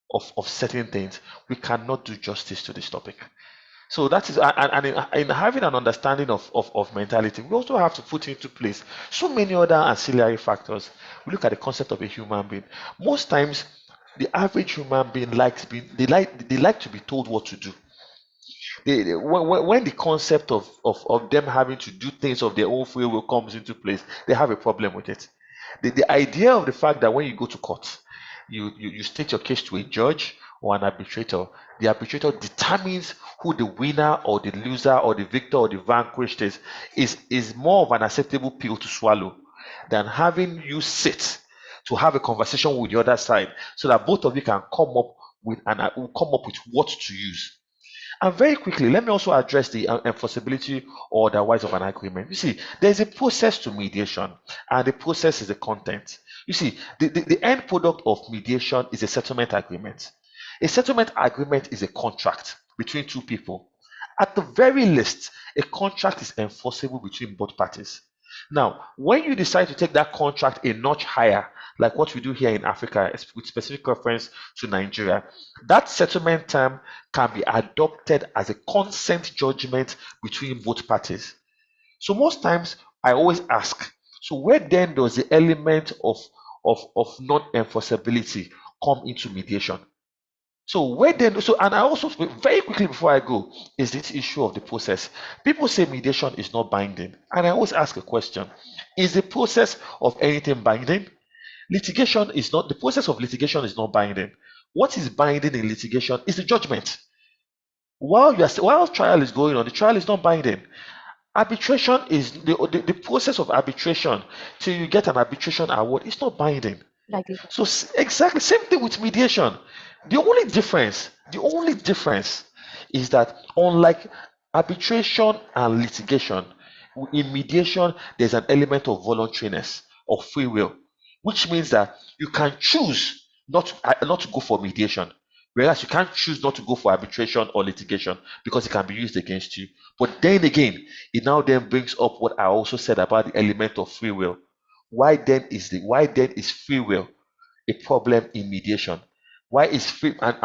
of certain things, we cannot do justice to this topic. So that is, and in having an understanding of mentality, we also have to put into place so many other ancillary factors. We look at the concept of a human being. Most times, the average human being likes they like to be told what to do. When the concept of them having to do things of their own free will comes into place, they have a problem with it. The idea of the fact that when you go to court, you state your case to a judge or an arbitrator. The arbitrator determines who the winner or the loser or the victor or the vanquished is more of an acceptable pill to swallow than having you sit to have a conversation with the other side so that both of you can come up with what to use. And very quickly, let me also address the enforceability or otherwise of an agreement. You see, there's a process to mediation, and the process is the content. You see, the end product of mediation is a settlement agreement. A settlement agreement is a contract between two people. At the very least, a contract is enforceable between both parties. Now, when you decide to take that contract a notch higher, like what we do here in Africa, with specific reference to Nigeria, that settlement term can be adopted as a consent judgment between both parties. So most times, I always ask, so where then does the element of non-enforceability come into mediation? So where then? So, and I also very quickly before I go is this issue of the process. People say mediation is not binding, and I always ask a question: is the process of anything binding? Litigation is not. The process of litigation is not binding. What is binding in litigation is the judgment. While trial is going on, the trial is not binding. Arbitration is the process of arbitration till you get an arbitration award. It's not binding. So exactly same thing with mediation. The only difference is that unlike arbitration and litigation, in mediation there's an element of voluntariness or free will, which means that you can choose not to go for mediation, whereas you can't choose not to go for arbitration or litigation because it can be used against you. But then again, it now then brings up what I also said about the element of free will. Why then is free will a problem in mediation? Why is free and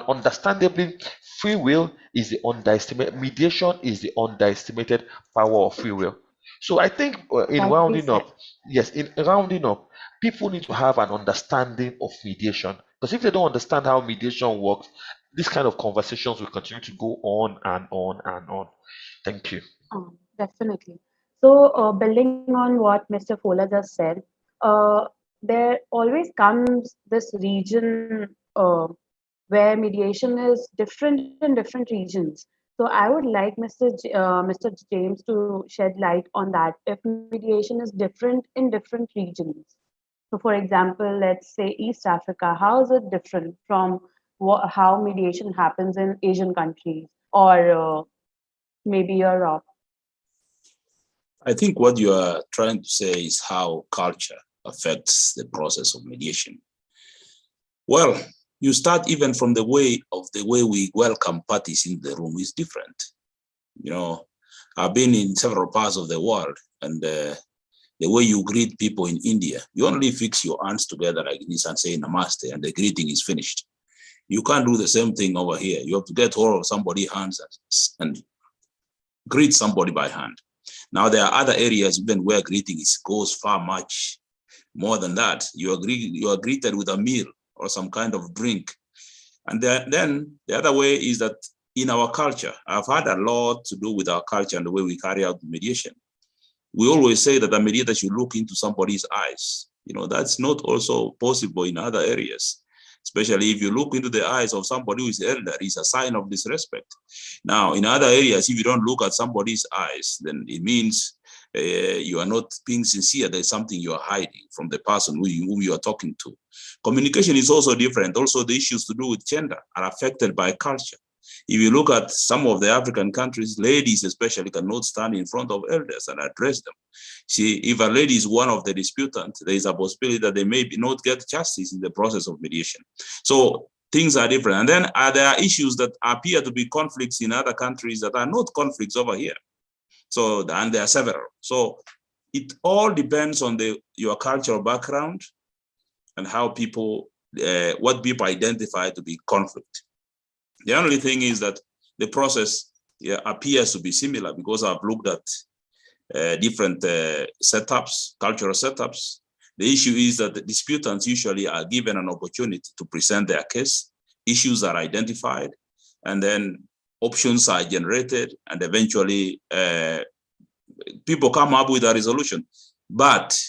understandably free will is the underestimated mediation is the underestimated power of free will. So I think in rounding up, people need to have an understanding of mediation, because if they don't understand how mediation works, These kind of conversations will continue to go on and on and on. Thank you. Definitely. So, building on what Mr. Fola just said, uh, there always comes this region where mediation is different in different regions. So, I would like Mr. James to shed light on that. If mediation is different in different regions. So, for example, let's say East Africa, how is it different from how mediation happens in Asian countries or maybe Europe? I think what you are trying to say is how culture affects the process of mediation. Well, you start even from the way we welcome parties in the room is different. You know, I've been in several parts of the world, and the way you greet people in India, you only fix your hands together like this and say namaste, and the greeting is finished. You can't do the same thing over here. You have to get hold of somebody's hands and greet somebody by hand. Now, there are other areas even where greeting goes far much more than that. You are greeted with a meal or some kind of drink. And then the other way is that in our culture, I've had a lot to do with our culture and the way we carry out mediation. We always say that a mediator should look into somebody's eyes. You know, that's not also possible in other areas. Especially if you look into the eyes of somebody who is elder, it's a sign of disrespect. Now, in other areas, if you don't look at somebody's eyes, then it means you are not being sincere. There's something you are hiding from the person whom you are talking to. Communication is also different. Also, the issues to do with gender are affected by culture. If you look at some of the African countries, ladies especially cannot stand in front of elders and address them. See, if a lady is one of the disputants, there is a possibility that they may not get justice in the process of mediation. So things are different. And then there are issues that appear to be conflicts in other countries that are not conflicts over here. So, and there are several. So it all depends on your cultural background and how what people identify to be conflict. The only thing is that the process appears to be similar because I've looked at different setups, cultural setups. The issue is that the disputants usually are given an opportunity to present their case, issues are identified, and then options are generated, and eventually people come up with a resolution. But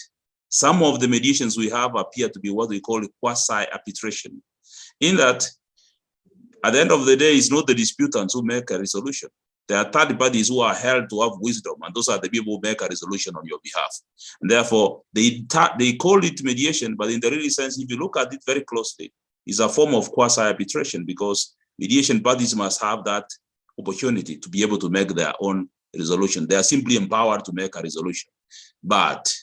some of the mediations we have appear to be what we call quasi-arbitration, in that at the end of the day, it's not the disputants who make a resolution. There are third parties who are held to have wisdom, and those are the people who make a resolution on your behalf. And therefore, they call it mediation, but in the real sense, if you look at it very closely, it's a form of quasi-arbitration because mediation parties must have that opportunity to be able to make their own resolution. They are simply empowered to make a resolution. But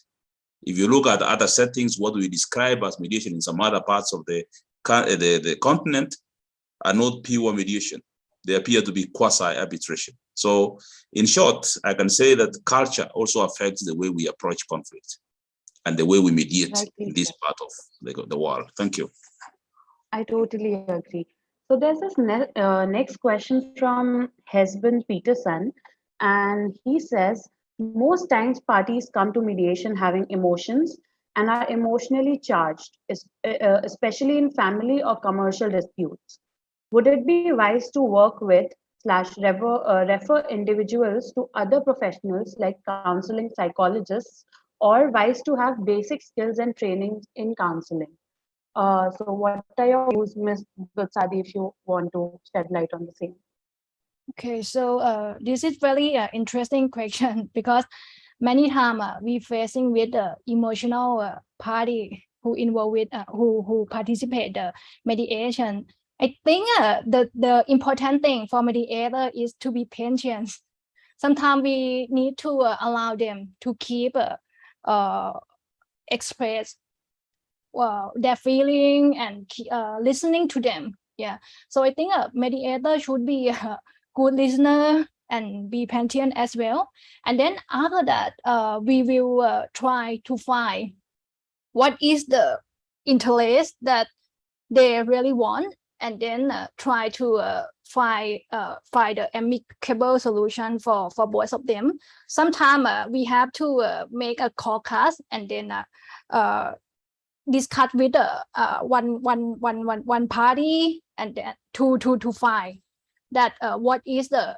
if you look at other settings, what we describe as mediation in some other parts of the continent, are not pure mediation. They appear to be quasi-arbitration. So in short, I can say that culture also affects the way we approach conflict and the way we mediate in this part of the world. Thank you. I totally agree. So there's this next question from Hesben Peterson, and he says, most times parties come to mediation having emotions and are emotionally charged, especially in family or commercial disputes. Would it be wise to work with / refer individuals to other professionals like counseling psychologists, or wise to have basic skills and training in counseling? So what are your views, Ms. Gutsadi, if you want to shed light on the same? Okay, so this is very interesting question because many times we facing with the emotional party who involved with who participate the mediation. I think the important thing for mediator is to be patient. Sometimes we need to allow them to keep express their feeling and listening to them. Yeah, so I think a mediator should be a good listener and be patient as well. And then after that, we will try to find what is the interest that they really want, and then try to find the amicable solution for both of them. Sometimes we have to make a caucus and then discuss with one party and then to find that what is the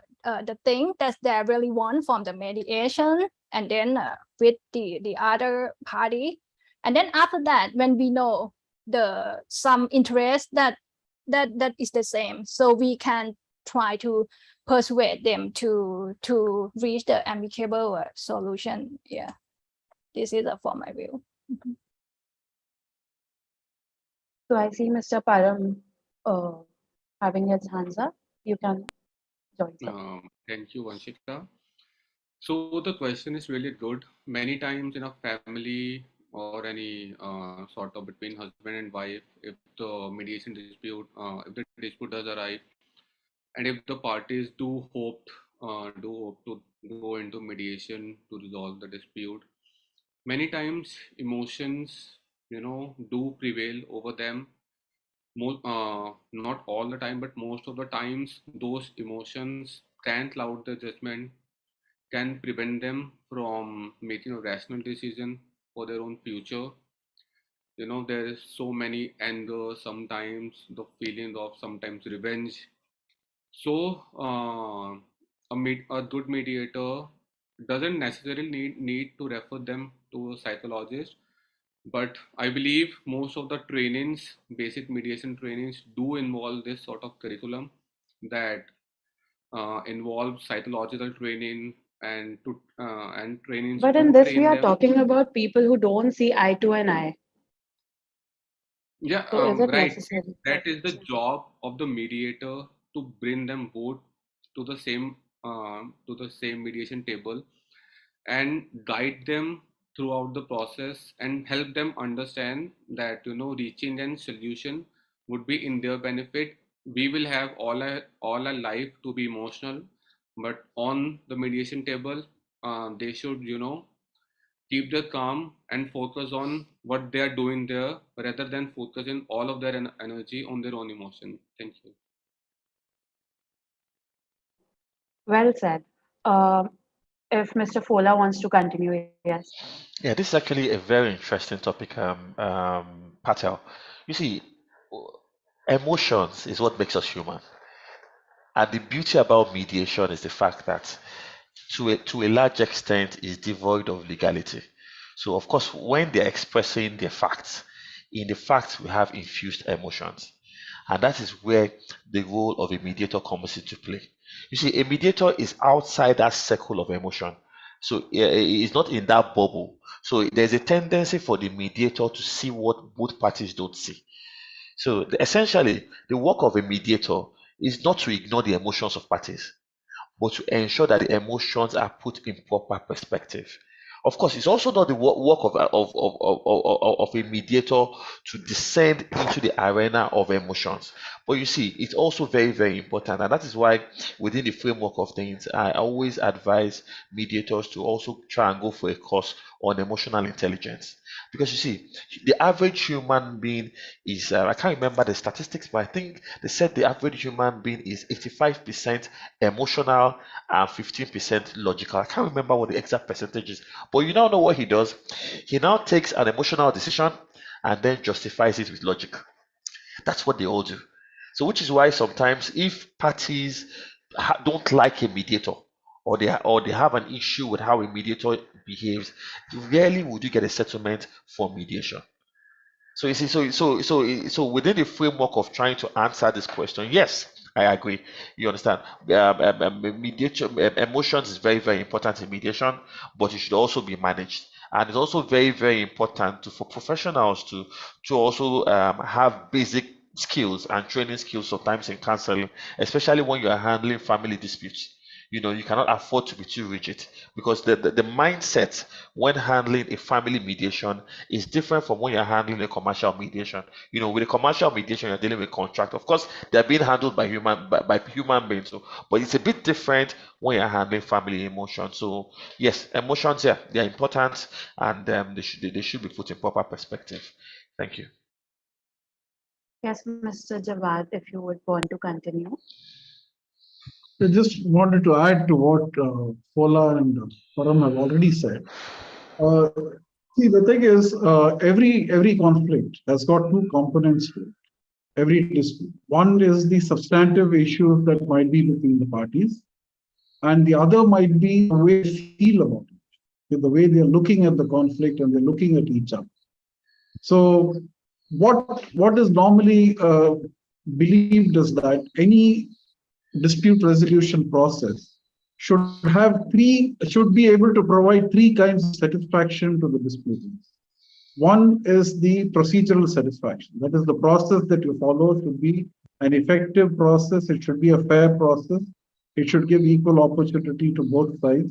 thing that they really want from the mediation, and then with the other party, and then after that, when we know the some interest that is the same, so we can try to persuade them to reach the amicable solution. Yeah, this is for my view. So I see Mr. Param having his hands up. You can join. Sir. Thank you, Vanshika. So the question is really good. Many times in a family or any sort of between husband and wife, if the mediation dispute, if the dispute does arrive, and if the parties do hope to go into mediation to resolve the dispute, many times emotions, do prevail over them. Not all the time, but most of the times, those emotions can cloud the judgment, can prevent them from making a rational decision for their own future. There is so many anger, sometimes the feeling of sometimes revenge. So a good mediator doesn't necessarily need to refer them to a psychologist, but I believe most of the trainings, basic mediation trainings, do involve this sort of curriculum that involves psychological training and trainings But to in this, we train are them. talking about people who don't see eye to an eye. Yeah, So is it right. necessary? That is the job of the mediator, to bring them both to the same mediation table and guide them throughout the process and help them understand that reaching a solution would be in their benefit. We will have all our life to be emotional, but on the mediation table, they should keep their calm and focus on what they are doing there rather than focusing all of their energy on their own emotion. Thank you. Well said. If Mr. Fola wants to continue, yes. Yeah, this is actually a very interesting topic, Patel. You see, emotions is what makes us human. And the beauty about mediation is the fact that to a large extent is devoid of legality. So of course, when they're expressing their facts, in the facts we have infused emotions. And that is where the role of a mediator comes into play. You see, a mediator is outside that circle of emotion. So it's not in that bubble. So there's a tendency for the mediator to see what both parties don't see. So essentially, the work of a mediator is not to ignore the emotions of parties, but to ensure that the emotions are put in proper perspective. Of course, it's also not the work of a mediator to descend into the arena of emotions. But you see, it's also very, very important. And that is why within the framework of things, I always advise mediators to also try and go for a course on emotional intelligence. Because you see, the average human being is, I can't remember the statistics, but I think they said the average human being is 85% emotional and 15% logical. I can't remember what the exact percentage is, but you now know what he does. He now takes an emotional decision and then justifies it with logic. That's what they all do. So, which is why sometimes if parties don't like a mediator, or they have an issue with how a mediator behaves, rarely would you get a settlement for mediation. So you see, so within the framework of trying to answer this question, yes, I agree. You understand? Mediation, emotions is very, very important in mediation, but it should also be managed. And it's also very, very important for professionals to also have basic skills and training skills sometimes in counseling, especially when you are handling family disputes. You cannot afford to be too rigid, because the mindset when handling a family mediation is different from when you're handling a commercial mediation. With a commercial mediation, you're dealing with contract. Of course, they're being handled by human beings, but it's a bit different when you're handling family emotions. So yes, emotions, yeah, they're important, and they should be put in proper perspective. Thank you. Yes, Mr. Jawad, if you would want to continue. I just wanted to add to what Fola and Param have already said. See, the thing is, every conflict has got two components to it. every dispute. One is the substantive issues that might be between the parties, and the other might be the way they feel about it, the way they're looking at the conflict and they're looking at each other. So what is normally believed is that any dispute resolution process should be able to provide three kinds of satisfaction to the disputants. One is the procedural satisfaction. That is, the process that you follow should be an effective process. It should be a fair process. It should give equal opportunity to both sides.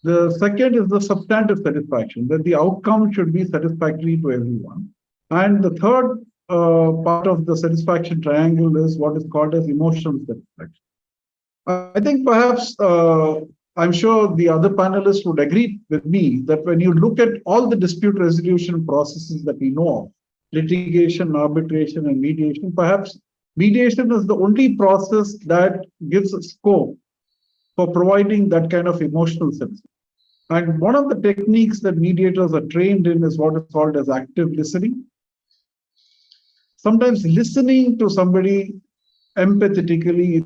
The second is the substantive satisfaction, that the outcome should be satisfactory to everyone. And the third part of the satisfaction triangle is what is called as emotional satisfaction. I think perhaps I'm sure the other panelists would agree with me that when you look at all the dispute resolution processes that we know of, litigation, arbitration, and mediation, perhaps mediation is the only process that gives a scope for providing that kind of emotional satisfaction. And one of the techniques that mediators are trained in is what is called as active listening. Sometimes listening to somebody empathetically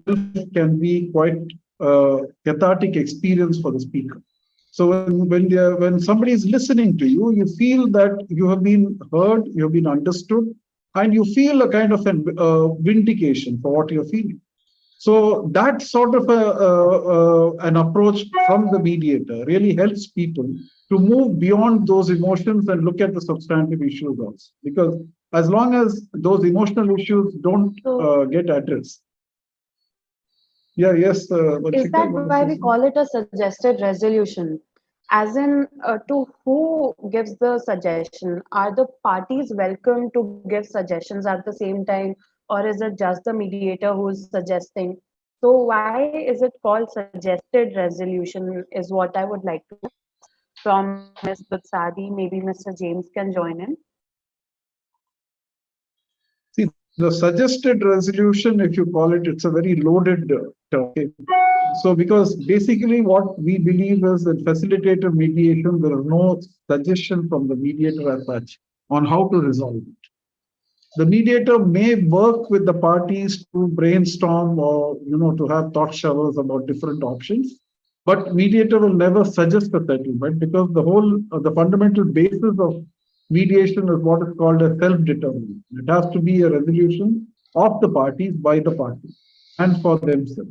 can be quite a cathartic experience for the speaker. So when somebody is listening to you, you feel that you have been heard, you have been understood, and you feel a kind of vindication for what you're feeling. So that sort of an approach from the mediator really helps people to move beyond those emotions and look at the substantive issues also. Because as long as those emotional issues don't get addressed. Yeah, yes. Is that why we call it a suggested resolution? As in, to who gives the suggestion? Are the parties welcome to give suggestions at the same time, or is it just the mediator who's suggesting? So why is it called suggested resolution is what I would like to know from Ms. Butsadi. Maybe Mr. James can join in. See, the suggested resolution, if you call it, it's a very loaded term. So because basically what we believe is that facilitative mediation, there is no suggestion from the mediator as such on how to resolve it. The mediator may work with the parties to brainstorm or to have thought showers about different options, but mediator will never suggest a settlement because the fundamental basis of mediation is what is called a self-determination. It has to be a resolution of the parties by the parties and for themselves.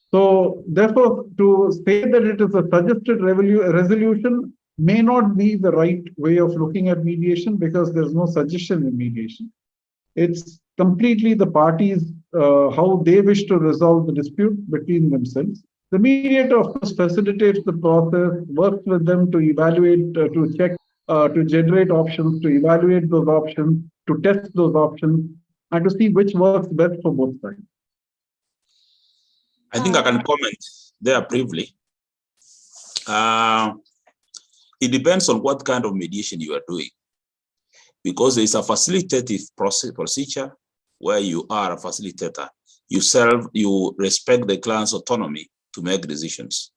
So therefore, to say that it is a suggested resolution may not be the right way of looking at mediation because there's no suggestion in mediation. It's completely the parties, how they wish to resolve the dispute between themselves. The mediator, of course, facilitates the process, works with them to evaluate, to check, to generate options, to evaluate those options, to test those options, and to see which works best for both sides. I think I can comment there briefly. It depends on what kind of mediation you are doing, because there is a facilitative procedure where you are a facilitator. You respect the client's autonomy to make decisions.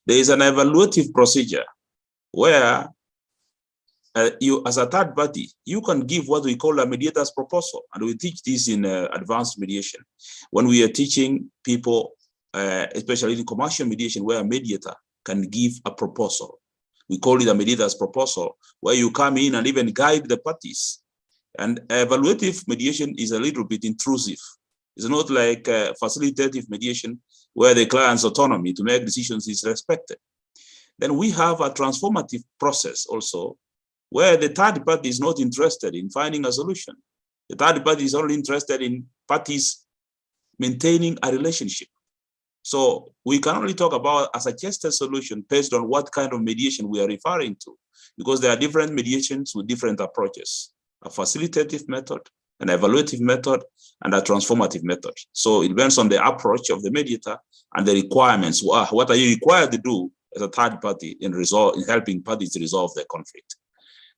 There is an evaluative procedure where you, as a third party, you can give what we call a mediator's proposal, and we teach this in advanced mediation. When we are teaching people, especially in commercial mediation, where a mediator can give a proposal. We call it a mediator's proposal, where you come in and even guide the parties. And evaluative mediation is a little bit intrusive. It's not like facilitative mediation, where the client's autonomy to make decisions is respected. Then we have a transformative process also, where the third party is not interested in finding a solution. The third party is only interested in parties maintaining a relationship. So we can only talk about a suggested solution based on what kind of mediation we are referring to, because there are different mediations with different approaches, a facilitative method, an evaluative method, and a transformative method. So it depends on the approach of the mediator and the requirements. What are you required to do as a third party in helping parties resolve their conflict?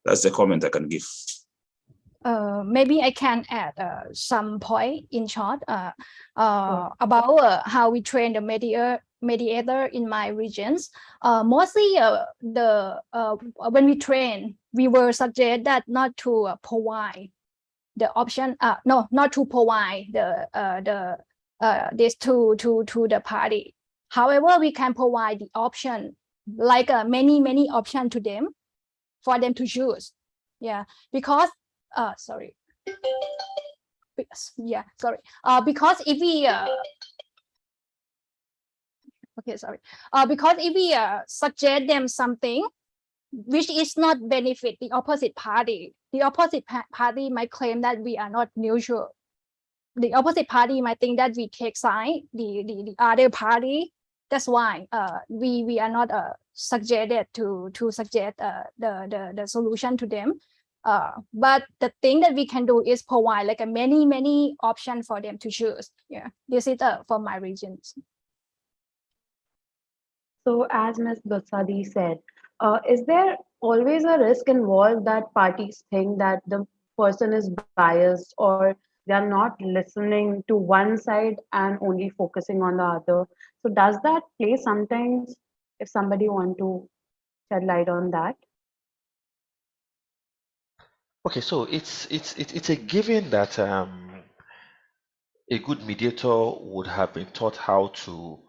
That's the comment I can give. Maybe I can add some point in short about how we train the mediator in my regions. Mostly when we train, we were suggested that not to provide the option, no, not to provide this to the party. However, we can provide the option, like many options to them, for them to choose. Yeah, because sorry. Yeah, sorry. Because if we okay, sorry. Because if we suggest them something which is not benefit the opposite party, the opposite party might claim that we are not neutral. The opposite party might think that we take side the other party. That's why we are not suggested to suggest the solution to them. But the thing that we can do is provide like a many options for them to choose. Yeah, this is for my regions. So, as Ms. Batsadi said, is there always a risk involved that parties think that the person is biased, or they are not listening to one side and only focusing on the other? So, does that play sometimes? If somebody want to shed light on that. Okay, so it's a given that a good mediator would have been taught how to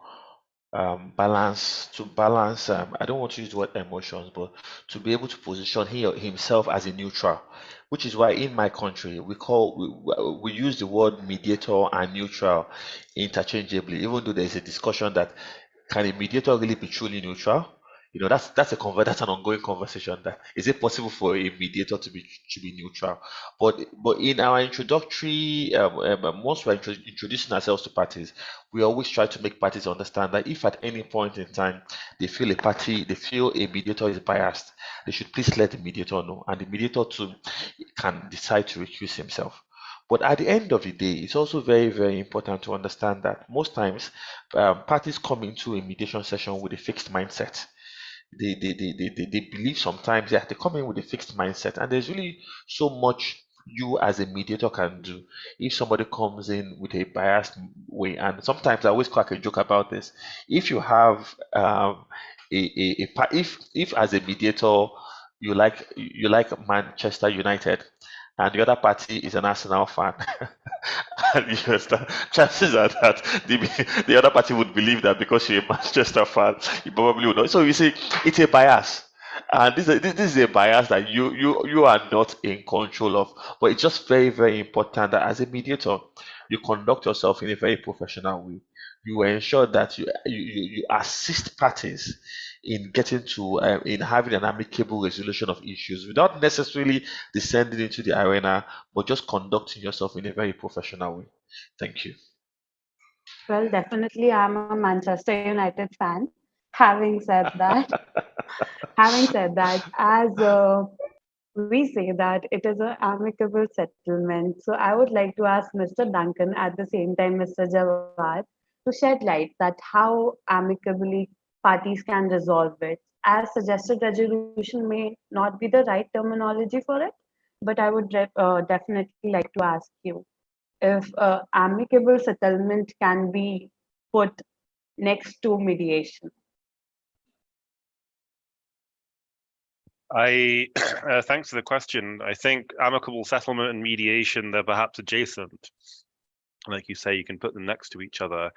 balance. I don't want to use the word emotions, but to be able to position himself as a neutral, which is why in my country we use the word mediator and neutral interchangeably, even though there's a discussion that can a mediator really be truly neutral. That's an ongoing conversation. That is it possible for a mediator to be neutral? But in our introductory, once we're introducing ourselves to parties, we always try to make parties understand that if at any point in time they feel a mediator is biased, they should please let the mediator know, and the mediator too can decide to recuse himself. But at the end of the day, it's also very, very important to understand that most times parties come into a mediation session with a fixed mindset. They believe sometimes that they come in with a fixed mindset, and there's really so much you as a mediator can do if somebody comes in with a biased way. And sometimes I always crack a joke about this. If you have if as a mediator you like Manchester United and the other party is an Arsenal fan, and you understand, chances are that the other party would believe that because you're a Manchester fan, you probably would not. So you see, it's a bias. And this is a bias that you are not in control of. But it's just very, very important that as a mediator, you conduct yourself in a very professional way. You ensure that you assist parties in getting to in having an amicable resolution of issues without necessarily descending into the arena, but just conducting yourself in a very professional way. Thank you. Well, definitely, I'm a Manchester United fan. Having said that, as we say that it is an amicable settlement, so I would like to ask Mr. Duncan at the same time, Mr. Jawad, to shed light that how amicably parties can resolve it. As suggested resolution may not be the right terminology for it, but I would definitely like to ask you if amicable settlement can be put next to mediation. Thanks for the question. I think amicable settlement and mediation, they're perhaps adjacent. Like you say, you can put them next to each other.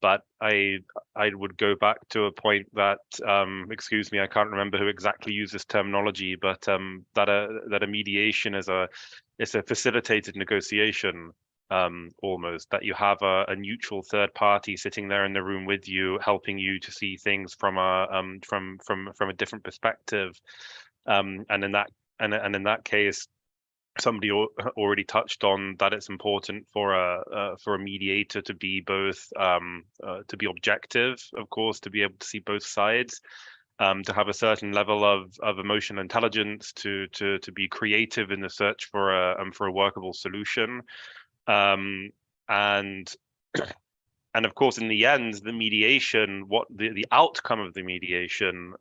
But I would go back to a point that, excuse me, I can't remember who exactly used this terminology, but that a mediation is a facilitated negotiation, almost, that you have a neutral third party sitting there in the room with you, helping you to see things from a different perspective, and in that case, somebody already touched on that it's important for a mediator to be both to be objective, of course, to be able to see both sides, to have a certain level of emotional intelligence, to be creative in the search for a workable solution, and of course, in the end, the mediation, what the outcome of the mediation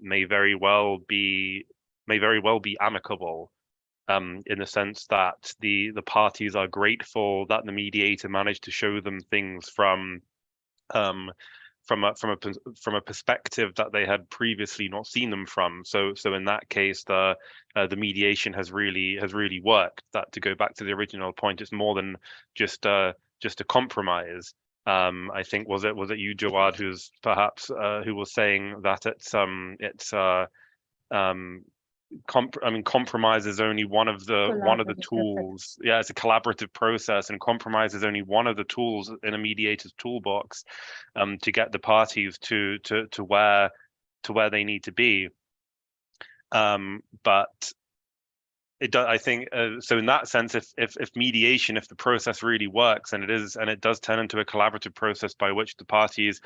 may very well be amicable. In the sense that the parties are grateful that the mediator managed to show them things from from a perspective that they had previously not seen them from. So in that case, the mediation has really worked. That, to go back to the original point, it's more than just a compromise. I think was it you, Jawad, who's perhaps who was saying that compromise is only one of the tools. Yeah, it's a collaborative process, and compromise is only one of the tools in a mediator's toolbox to get the parties to where they need to be. But it does, I think, so in that sense, if mediation, if the process really works, and it does turn into a collaborative process by which the parties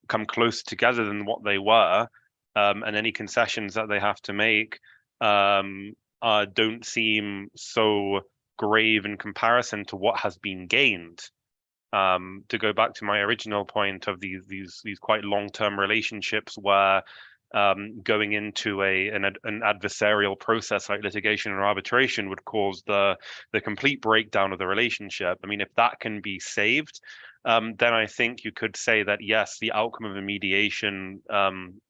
come closer together than what they were, and any concessions that they have to make don't seem so grave in comparison to what has been gained. To go back to my original point of these quite long-term relationships where going into an adversarial process like litigation or arbitration would cause the complete breakdown of the relationship. I mean, if that can be saved, then I think you could say that, yes, the outcome of a mediation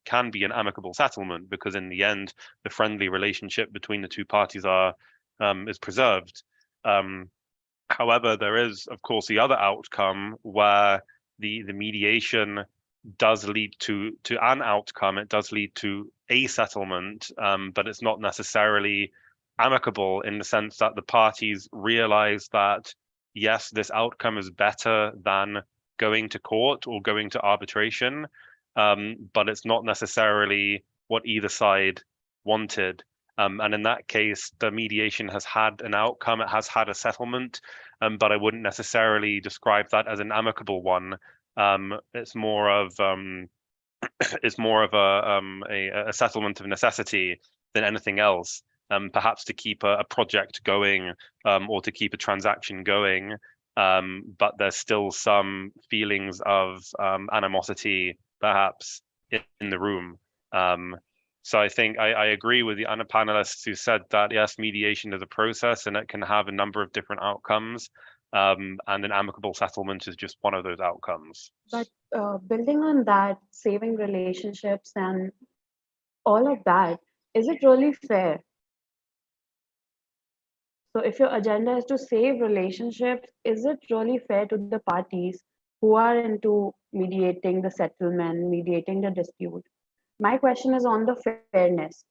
can be an amicable settlement, because in the end, the friendly relationship between the two parties is preserved. However, there is, of course, the other outcome where the mediation does lead to an outcome. It does lead to a settlement, but it's not necessarily amicable in the sense that the parties realize that, yes, this outcome is better than going to court or going to arbitration, but it's not necessarily what either side wanted. And in that case, the mediation has had an outcome, it has had a settlement, but I wouldn't necessarily describe that as an amicable one. It's more of a settlement of necessity than anything else, perhaps to keep a project going, or to keep a transaction going, but there's still some feelings of animosity perhaps in the room. So I think I agree with the other panelists who said that, yes, mediation is a process and it can have a number of different outcomes, and an amicable settlement is just one of those outcomes. But building on that, saving relationships and all of that, is it really fair? So if your agenda is to save relationships, is it really fair to the parties who are into mediating the settlement, mediating the dispute? My question is on the fairness.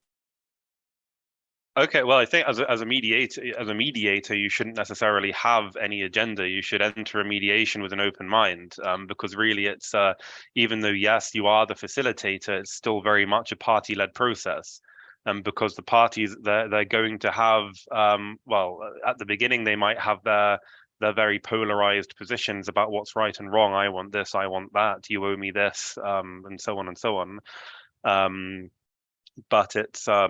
Okay, well, I think as a mediator, you shouldn't necessarily have any agenda. You should enter a mediation with an open mind, because really, it's even though, yes, you are the facilitator, it's still very much a party-led process. Because the parties, they're going to have, well, at the beginning, they might have their very polarized positions about what's right and wrong. I want this, I want that, you owe me this, and so on and so on. But it's for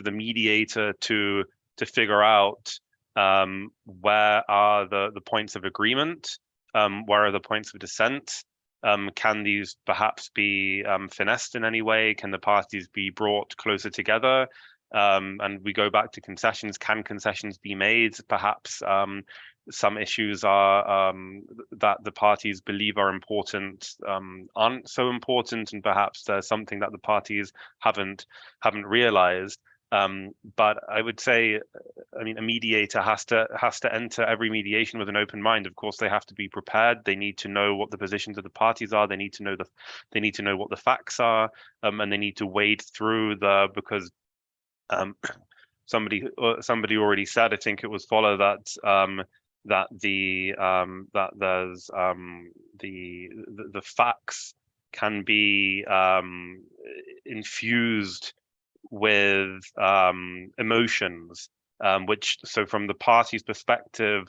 the mediator to figure out where are the points of agreement, where are the points of dissent. Can these perhaps be finessed in any way? Can the parties be brought closer together? And we go back to concessions. Can concessions be made? Perhaps some issues are that the parties believe are important aren't so important, and perhaps there's something that the parties haven't realized. But I would say, I mean, a mediator has to enter every mediation with an open mind. Of course, they have to be prepared. They need to know what the positions of the parties are. They need to know what the facts are, and they need to wade through because somebody already said, I think it was Follow, that there's the facts can be infused with emotions, which, so from the party's perspective,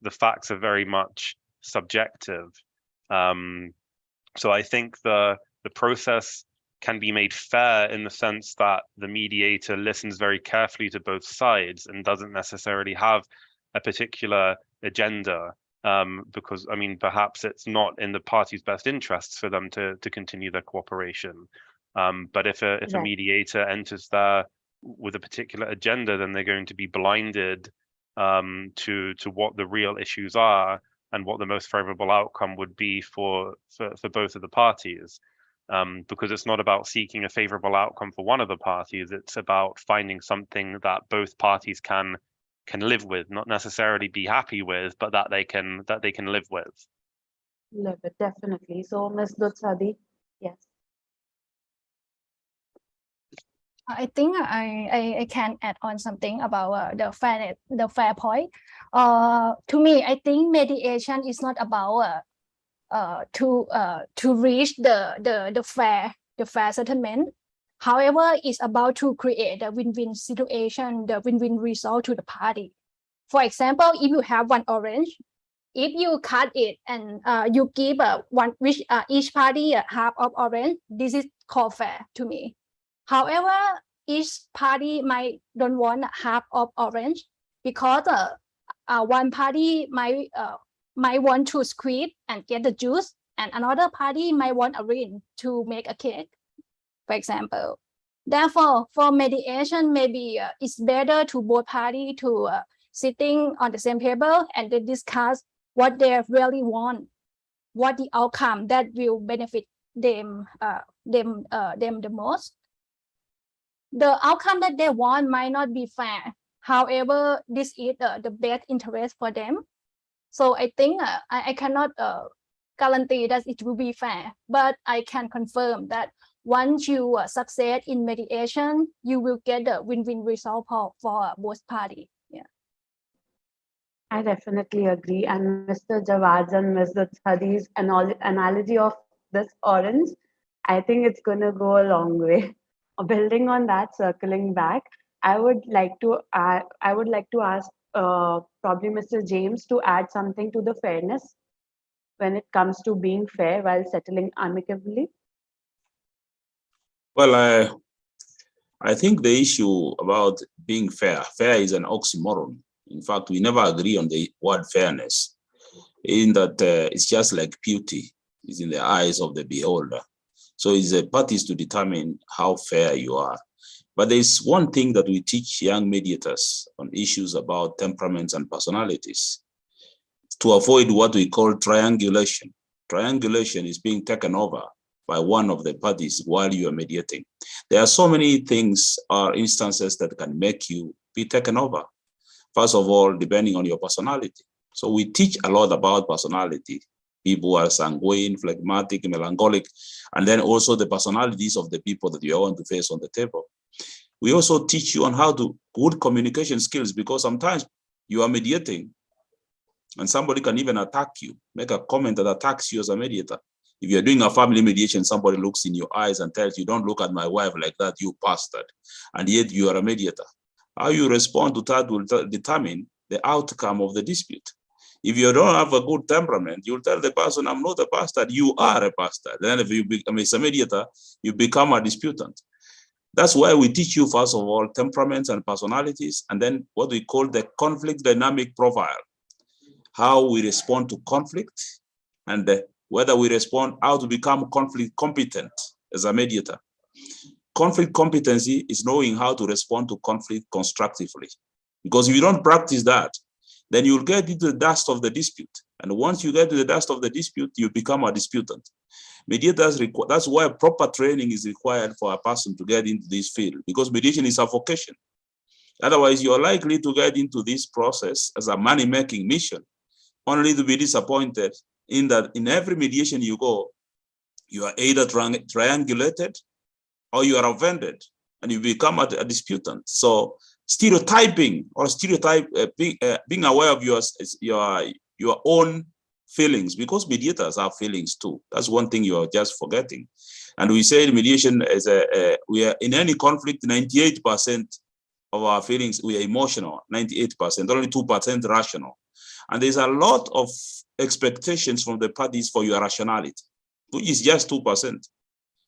the facts are very much subjective. So I think the process can be made fair in the sense that the mediator listens very carefully to both sides and doesn't necessarily have a particular agenda, because, I mean, perhaps it's not in the party's best interests for them to continue their cooperation. But if a mediator enters there with a particular agenda, then they're going to be blinded to what the real issues are, and what the most favorable outcome would be for both of the parties. Because it's not about seeking a favorable outcome for one of the parties, it's about finding something that both parties can live with, not necessarily be happy with, but that they can live with. Live it, definitely. So, Ms. Dutsadi, yes. I think I can add on something about the fair point. To me, I think mediation is not about to reach the fair settlement. However, it's about to create a win-win situation, the win-win result to the party. For example, if you have one orange, if you cut it and you give each party a half of orange, this is called fair to me. However, each party might don't want half of orange because one party might want to squeeze and get the juice, and another party might want a ring to make a cake, for example. Therefore, for mediation, maybe it's better to both parties to sitting on the same table and they discuss what they really want, what the outcome that will benefit them the most. The outcome that they want might not be fair. However, this is the best interest for them. So I think I cannot guarantee that it will be fair, but I can confirm that once you succeed in mediation, you will get a win-win result for both parties. Yeah. I definitely agree. And Mr. Jawad's and Ms. Dutsadi's analogy of this orange, I think it's going to go a long way. Building on that, circling back, I would like to ask probably Mr. James to add something to the fairness when it comes to being fair while settling amicably. Well, I think the issue about being fair is an oxymoron. In fact, we never agree on the word fairness, in that it's just like beauty is in the eyes of the beholder. So it's the parties to determine how fair you are. But there's one thing that we teach young mediators on issues about temperaments and personalities, to avoid what we call triangulation. Triangulation is being taken over by one of the parties while you are mediating. There are so many things or instances that can make you be taken over. First of all, depending on your personality. So we teach a lot about personality. People who are sanguine, phlegmatic, melancholic, and then also the personalities of the people that you are going to face on the table. We also teach you on how to good communication skills, because sometimes you are mediating and somebody can even attack you, make a comment that attacks you as a mediator. If you're doing a family mediation, somebody looks in your eyes and tells you, don't look at my wife like that, you bastard. And yet you are a mediator. How you respond to that will determine the outcome of the dispute. If you don't have a good temperament, you'll tell the person, I'm not a bastard, you are a bastard. Then if you become a mediator, you become a disputant. That's why we teach you, first of all, temperaments and personalities, and then what we call the conflict dynamic profile, how we respond to conflict, and whether we respond, how to become conflict competent as a mediator. Conflict competency is knowing how to respond to conflict constructively. Because if you don't practice that, then you'll get into the dust of the dispute. And once you get to the dust of the dispute, you become a disputant. Mediators, that's why proper training is required for a person to get into this field, because mediation is a vocation. Otherwise, you're likely to get into this process as a money-making mission, only to be disappointed in that in every mediation you go, you are either triangulated or you are offended and you become a disputant. So stereotyping or being aware of your own feelings, because mediators have feelings too. That's one thing you are just forgetting. And we say mediation is we are in any conflict, 98% of our feelings, we are emotional, 98%, only 2% rational. And there's a lot of expectations from the parties for your rationality, which is just 2%.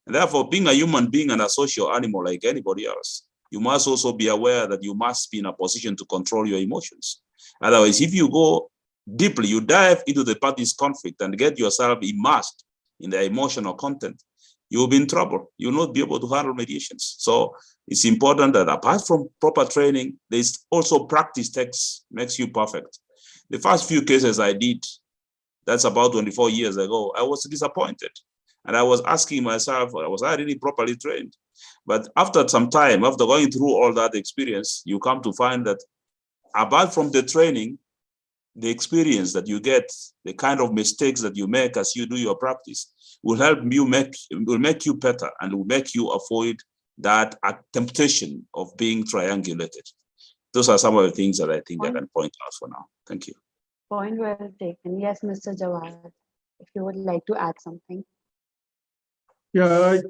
And therefore, being a human being and a social animal like anybody else, you must also be aware that you must be in a position to control your emotions. Otherwise, if you go deeply, you dive into the party's conflict and get yourself immersed in the emotional content, you will be in trouble. You will not be able to handle mediations. So it's important that apart from proper training, there's also practice makes you perfect. The first few cases I did That's about 24 years ago. I was disappointed. And I was asking myself, was I really properly trained? But after some time, after going through all that experience, you come to find that apart from the training, the experience that you get, the kind of mistakes that you make as you do your practice will help you make you better and will make you avoid that temptation of being triangulated. Those are some of the things that I think I can point out for now. Thank you. Point well taken. Yes, Mr. Jawad, if you would like to add something. Yeah,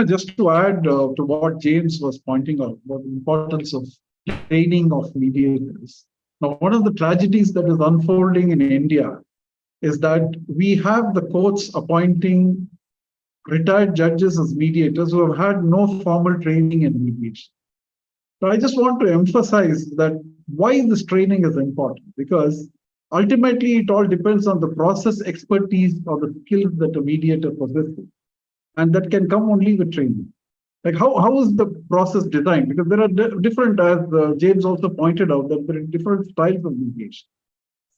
just to add to what James was pointing out about the importance of training of mediators. Now, one of the tragedies that is unfolding in India is that we have the courts appointing retired judges as mediators who have had no formal training in mediation. So I just want to emphasize that why this training is important, because ultimately it all depends on the process expertise or the skills that a mediator possesses. And that can come only with training. Like how is the process designed? Because there are different, as James also pointed out, that there are different styles of mediation.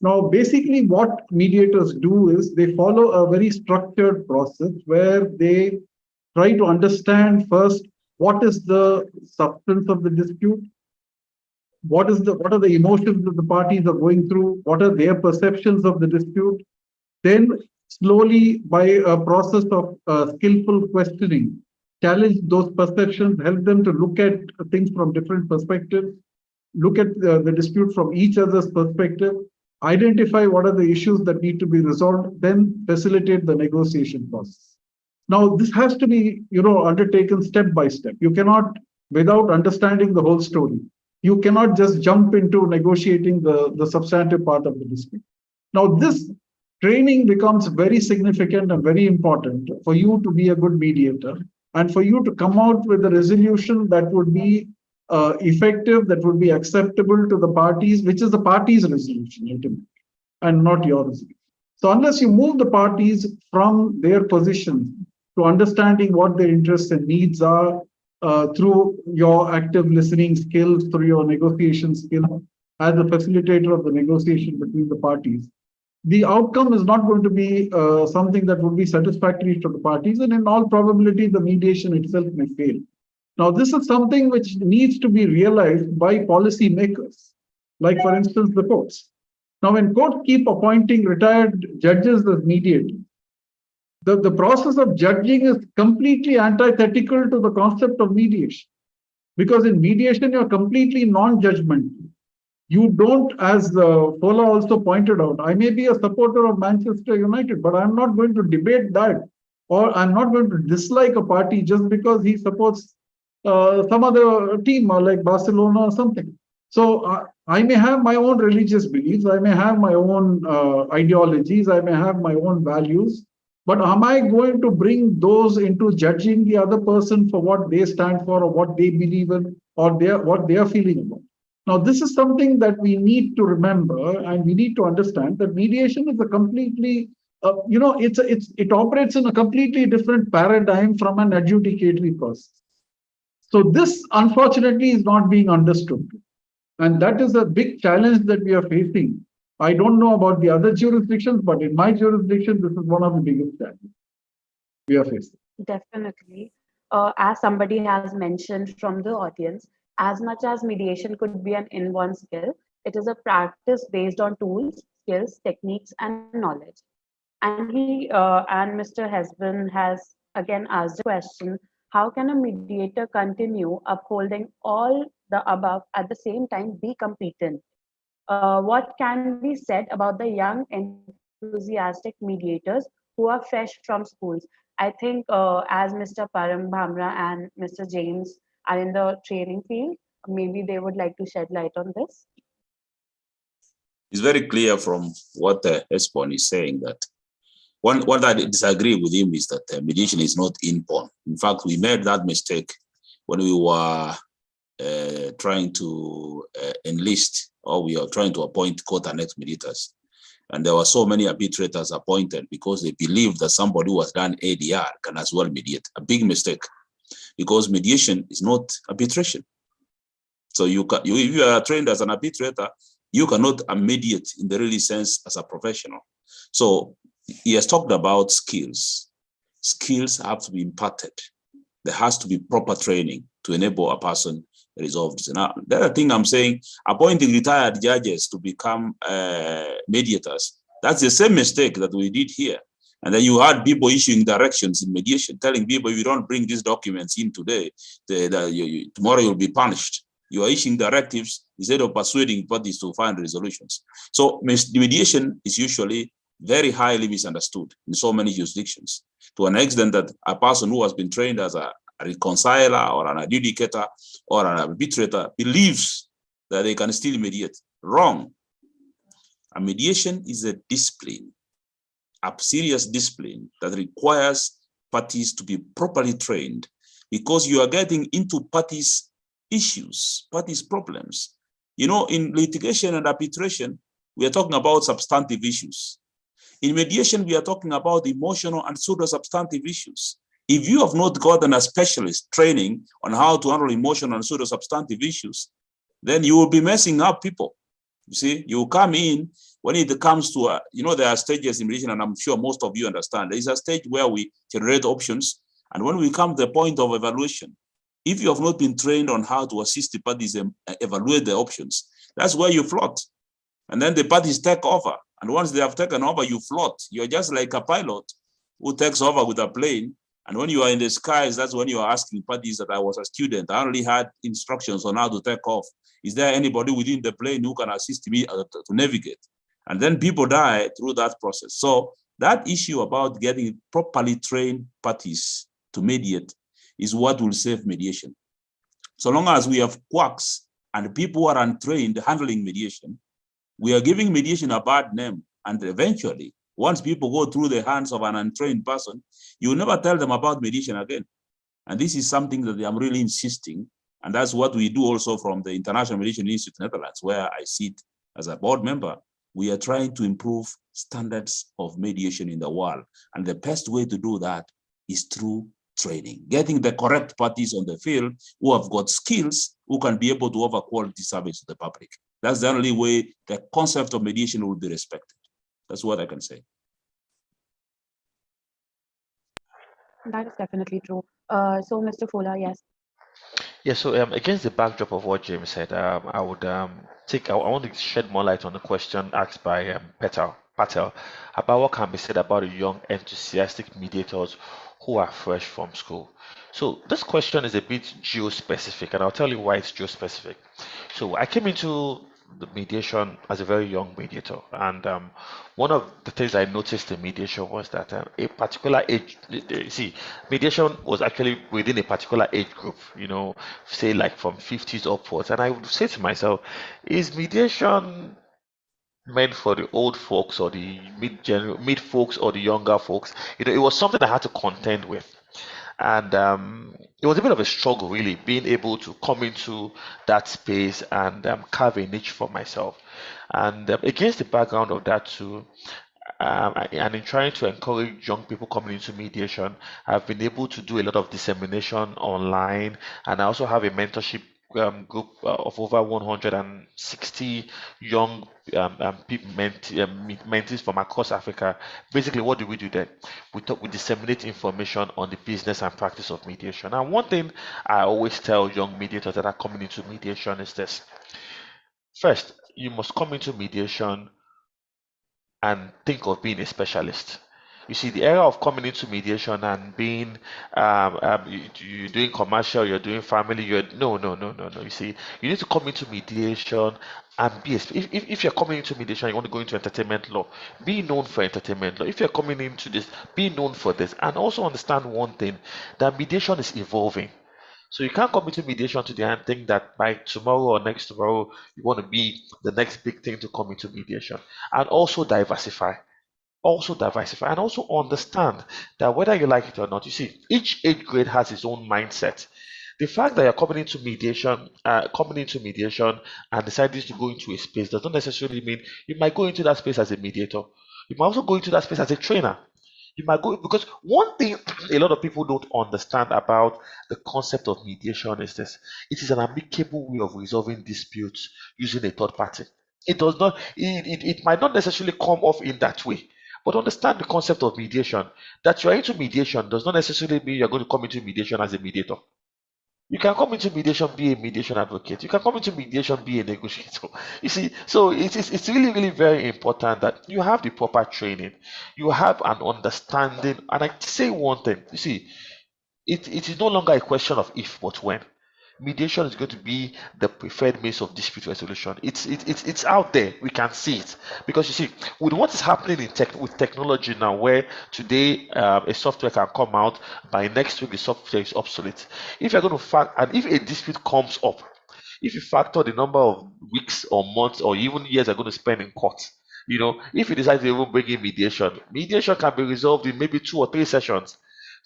Now, basically what mediators do is they follow a very structured process where they try to understand first what is the substance of the dispute, what are the emotions that the parties are going through, what are their perceptions of the dispute. Then slowly, by a process of skillful questioning, challenge those perceptions, help them to look at things from different perspectives, look at the dispute from each other's perspective, identify what are the issues that need to be resolved, then facilitate the negotiation process. Now, this has to be, undertaken step by step. You cannot, without understanding the whole story, you cannot just jump into negotiating the substantive part of the dispute. Now, this training becomes very significant and very important for you to be a good mediator and for you to come out with a resolution that would be effective, that would be acceptable to the parties, which is the party's resolution ultimately, and not your resolution. So unless you move the parties from their position to understanding what their interests and needs are through your active listening skills, through your negotiation skills, as a facilitator of the negotiation between the parties, the outcome is not going to be something that would be satisfactory to the parties, and in all probability, the mediation itself may fail. Now, this is something which needs to be realized by policy makers, like, for instance, the courts. Now, when courts keep appointing retired judges as mediators, the process of judging is completely antithetical to the concept of mediation. Because in mediation, you're completely non-judgmental. You don't, as Fola also pointed out, I may be a supporter of Manchester United, but I'm not going to debate that, or I'm not going to dislike a party just because he supports some other team, or like Barcelona or something. So I may have my own religious beliefs, I may have my own ideologies, I may have my own values, but am I going to bring those into judging the other person for what they stand for or what they believe in or what they are feeling about? Now, this is something that we need to remember, and we need to understand that mediation is a completely, it operates in a completely different paradigm from an adjudicatory process. So this, unfortunately, is not being understood. And that is a big challenge that we are facing. I don't know about the other jurisdictions, but in my jurisdiction, this is one of the biggest challenges we are facing. Definitely. As somebody has mentioned from the audience, as much as mediation could be an inborn skill, it is a practice based on tools, skills, techniques, and knowledge. And Mr. Hesbin has again asked the question, how can a mediator continue upholding all the above at the same time be competent? What can be said about the young enthusiastic mediators who are fresh from schools? I think as Mr. Param Bhamra and Mr. James are in the training field, maybe they would like to shed light on this. It's very clear from what Espon is saying that what I disagree with him is that mediation is not inborn. In fact, we made that mistake when we were trying to enlist, or we are trying to appoint court annexed mediators. And there were so many arbitrators appointed because they believed that somebody who has done ADR can as well mediate. A big mistake, because mediation is not arbitration. So if you are trained as an arbitrator, you cannot mediate in the real sense as a professional. So he has talked about skills. Skills have to be imparted. There has to be proper training to enable a person to resolve this. Now, the other thing I'm saying, appointing retired judges to become mediators, that's the same mistake that we did here. And then you had people issuing directions in mediation, telling people, if you don't bring these documents in today, tomorrow you'll be punished. You are issuing directives instead of persuading parties to find resolutions. So mediation is usually very highly misunderstood in so many jurisdictions, to an extent that a person who has been trained as a reconciler or an adjudicator or an arbitrator believes that they can still mediate. Wrong. A mediation is a discipline, a serious discipline that requires parties to be properly trained, because you are getting into parties' issues, parties' problems. You know, in litigation and arbitration, we are talking about substantive issues. In mediation, we are talking about emotional and pseudo-substantive issues. If you have not gotten a specialist training on how to handle emotional and pseudo-substantive issues, then you will be messing up people. You see, you come in, when it comes to, there are stages in mediation, and I'm sure most of you understand. There is a stage where we generate options. And when we come to the point of evaluation, if you have not been trained on how to assist the parties and evaluate the options, that's where you float. And then the parties take over. And once they have taken over, you float. You're just like a pilot who takes over with a plane. And when you are in the skies, that's when you are asking parties that I was a student. I only had instructions on how to take off. Is there anybody within the plane who can assist me to navigate? And then people die through that process. So that issue about getting properly trained parties to mediate is what will save mediation. So long as we have quacks and people who are untrained handling mediation, we are giving mediation a bad name. And eventually, once people go through the hands of an untrained person, you will never tell them about mediation again. And this is something that I'm really insisting. And that's what we do also from the International Mediation Institute Netherlands, where I sit as a board member. We are trying to improve standards of mediation in the world. And the best way to do that is through training, getting the correct parties on the field who have got skills, who can be able to offer quality service to the public. That's the only way the concept of mediation will be respected. That's what I can say. That is definitely true. So, Mr. Fola, yes. Yeah, so against the backdrop of what James said, I would I want to shed more light on the question asked by Patel about what can be said about the young, enthusiastic mediators who are fresh from school. So this question is a bit geo-specific, and I'll tell you why it's geo-specific. So I came into the mediation as a very young mediator, and one of the things I noticed in mediation was that a particular age, see, mediation was actually within a particular age group, say like from 50s upwards, and I would say to myself, is mediation meant for the old folks or the mid folks or the younger folks? It was something I had to contend with. And it was a bit of a struggle, really, being able to come into that space and carve a niche for myself. And against the background of that too, and in trying to encourage young people coming into mediation, I've been able to do a lot of dissemination online, and I also have a mentorship group of over 160 young mentees from across Africa. Basically, what do we do then? We disseminate information on the business and practice of mediation. And one thing I always tell young mediators that are coming into mediation is this. First, you must come into mediation and think of being a specialist. You see, the era of coming into mediation and being you're doing commercial, you're doing family, no. You see, you need to come into mediation and be if you're coming into mediation, you want to go into entertainment law, be known for entertainment law. If you're coming into this, be known for this, and also understand one thing, that mediation is evolving. So you can't come into mediation today and think that by tomorrow or next tomorrow you want to be the next big thing to come into mediation. And also diversify. And also understand that whether you like it or not, you see, each age grade has its own mindset. The fact that you're coming into mediation and deciding to go into a space does not necessarily mean you might go into that space as a mediator. You might also go into that space as a trainer. You might go, because one thing a lot of people don't understand about the concept of mediation is this: it is an amicable way of resolving disputes using a third party. It does not, it might not necessarily come off in that way, But understand the concept of mediation. That you're into mediation does not necessarily mean you're going to come into mediation as a mediator. You can come into mediation, be a mediation advocate. You can come into mediation, be a negotiator. You see, so it's really, really very important that you have the proper training, you have an understanding. And I say one thing, you see, it is no longer a question of if, but when. Mediation is going to be the preferred means of dispute resolution. It's out there. We can see it because you see, with what is happening in with technology now, where today a software can come out, by next week the software is obsolete. If you're going to and if a dispute comes up, if you factor the number of weeks or months or even years you're going to spend in court, if you decide to even bring in mediation can be resolved in maybe 2 or 3 sessions.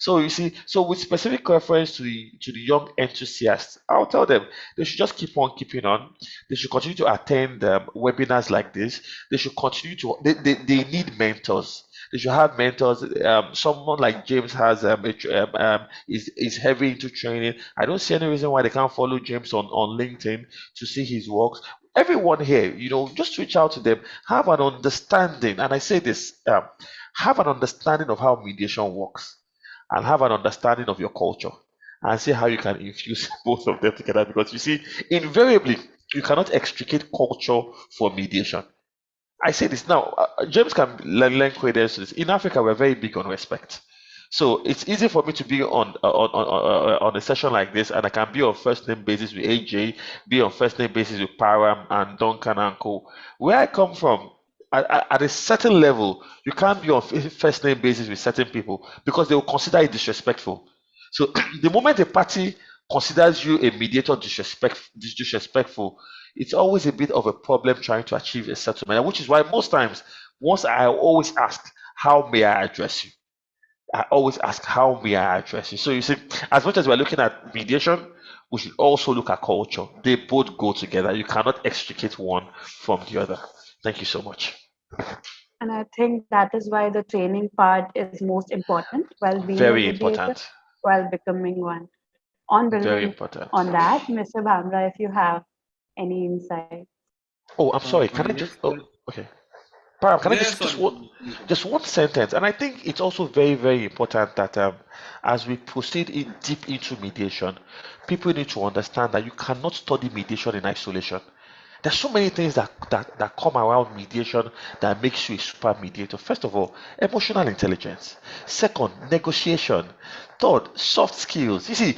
So you see, so with specific reference to the young enthusiasts, I'll tell them they should just keep on keeping on. They should continue to attend webinars like this. They should continue to. They need mentors. They should have mentors. Someone like James has is heavy into training. I don't see any reason why they can't follow James on LinkedIn to see his works. Everyone here, just reach out to them, have an understanding, and I say this, have an understanding of how mediation works, and have an understanding of your culture, and see how you can infuse both of them together. Because you see, invariably, you cannot extricate culture from mediation. I say this now, James can lend credence to this. In Africa, we're very big on respect. So it's easy for me to be on a session like this, and I can be on first name basis with AJ, be on first name basis with Param and Duncan and Co. Where I come from, at a certain level, you can't be on first name basis with certain people because they will consider it disrespectful. So the moment a party considers you a mediator disrespectful, it's always a bit of a problem trying to achieve a settlement, which is why most times, once I always ask, how may I address you? I always ask, how may I address you? So you see, as much as we're looking at mediation, we should also look at culture. They both go together. You cannot extricate one from the other. Thank you so much. And I think that is why the training part is most important while being Very a mediator, important. while becoming one. On Very building important. on that, Mr. Bhamra, if you have any insight. Oh, I'm sorry. Can I Yes, just? Oh, okay. Param, can I yeah, just sorry. just one sentence? And I think it's also very, very important that as we proceed deep into mediation, people need to understand that you cannot study mediation in isolation. There's so many things that come around mediation that makes you a super mediator. First of all, emotional intelligence. Second, negotiation. Third, soft skills. You see,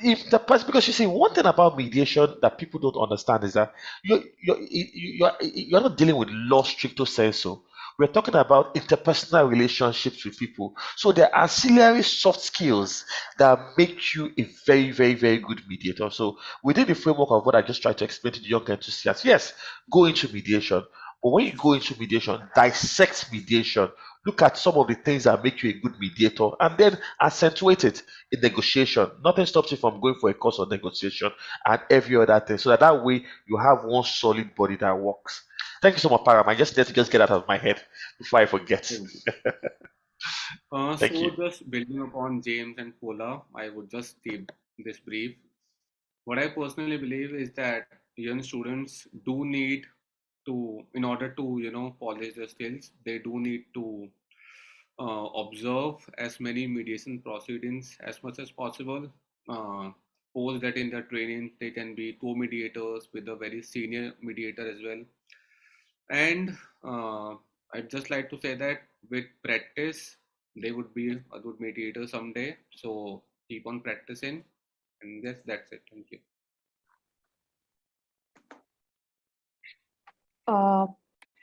if the person, because you see, one thing about mediation that people don't understand is that you're not dealing with law stricto sensu. We're talking about interpersonal relationships with people. So there are ancillary soft skills that make you a very, very, very good mediator. So within the framework of what I just tried to explain to the young enthusiasts, yes, go into mediation. But when you go into mediation, dissect mediation. Look at some of the things that make you a good mediator and then accentuate it in negotiation. Nothing stops you from going for a course of negotiation and every other thing. So that way you have one solid body that works. Thank you so much, Param. I just need to get out of my head before I forget. Thank So you. just building upon James and Pola, I would just keep this brief. What I personally believe is that young students do need to, in order to, polish their skills, they do need to observe as many mediation proceedings as much as possible. Post that in their training, they can be co-mediators with a very senior mediator as well. And I'd just like to say that with practice, they would be a good mediator someday. So keep on practicing. And yes, that's it. Thank you.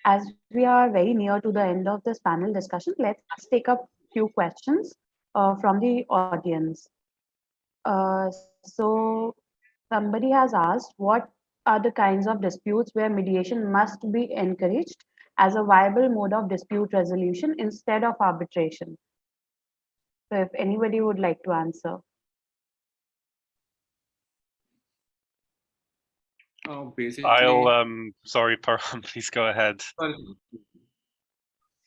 As we are very near to the end of this panel discussion, let's take up few questions from the audience. So somebody has asked, what are the kinds of disputes where mediation must be encouraged as a viable mode of dispute resolution instead of arbitration? So if anybody would like to answer. Basically, sorry, Param, please go ahead.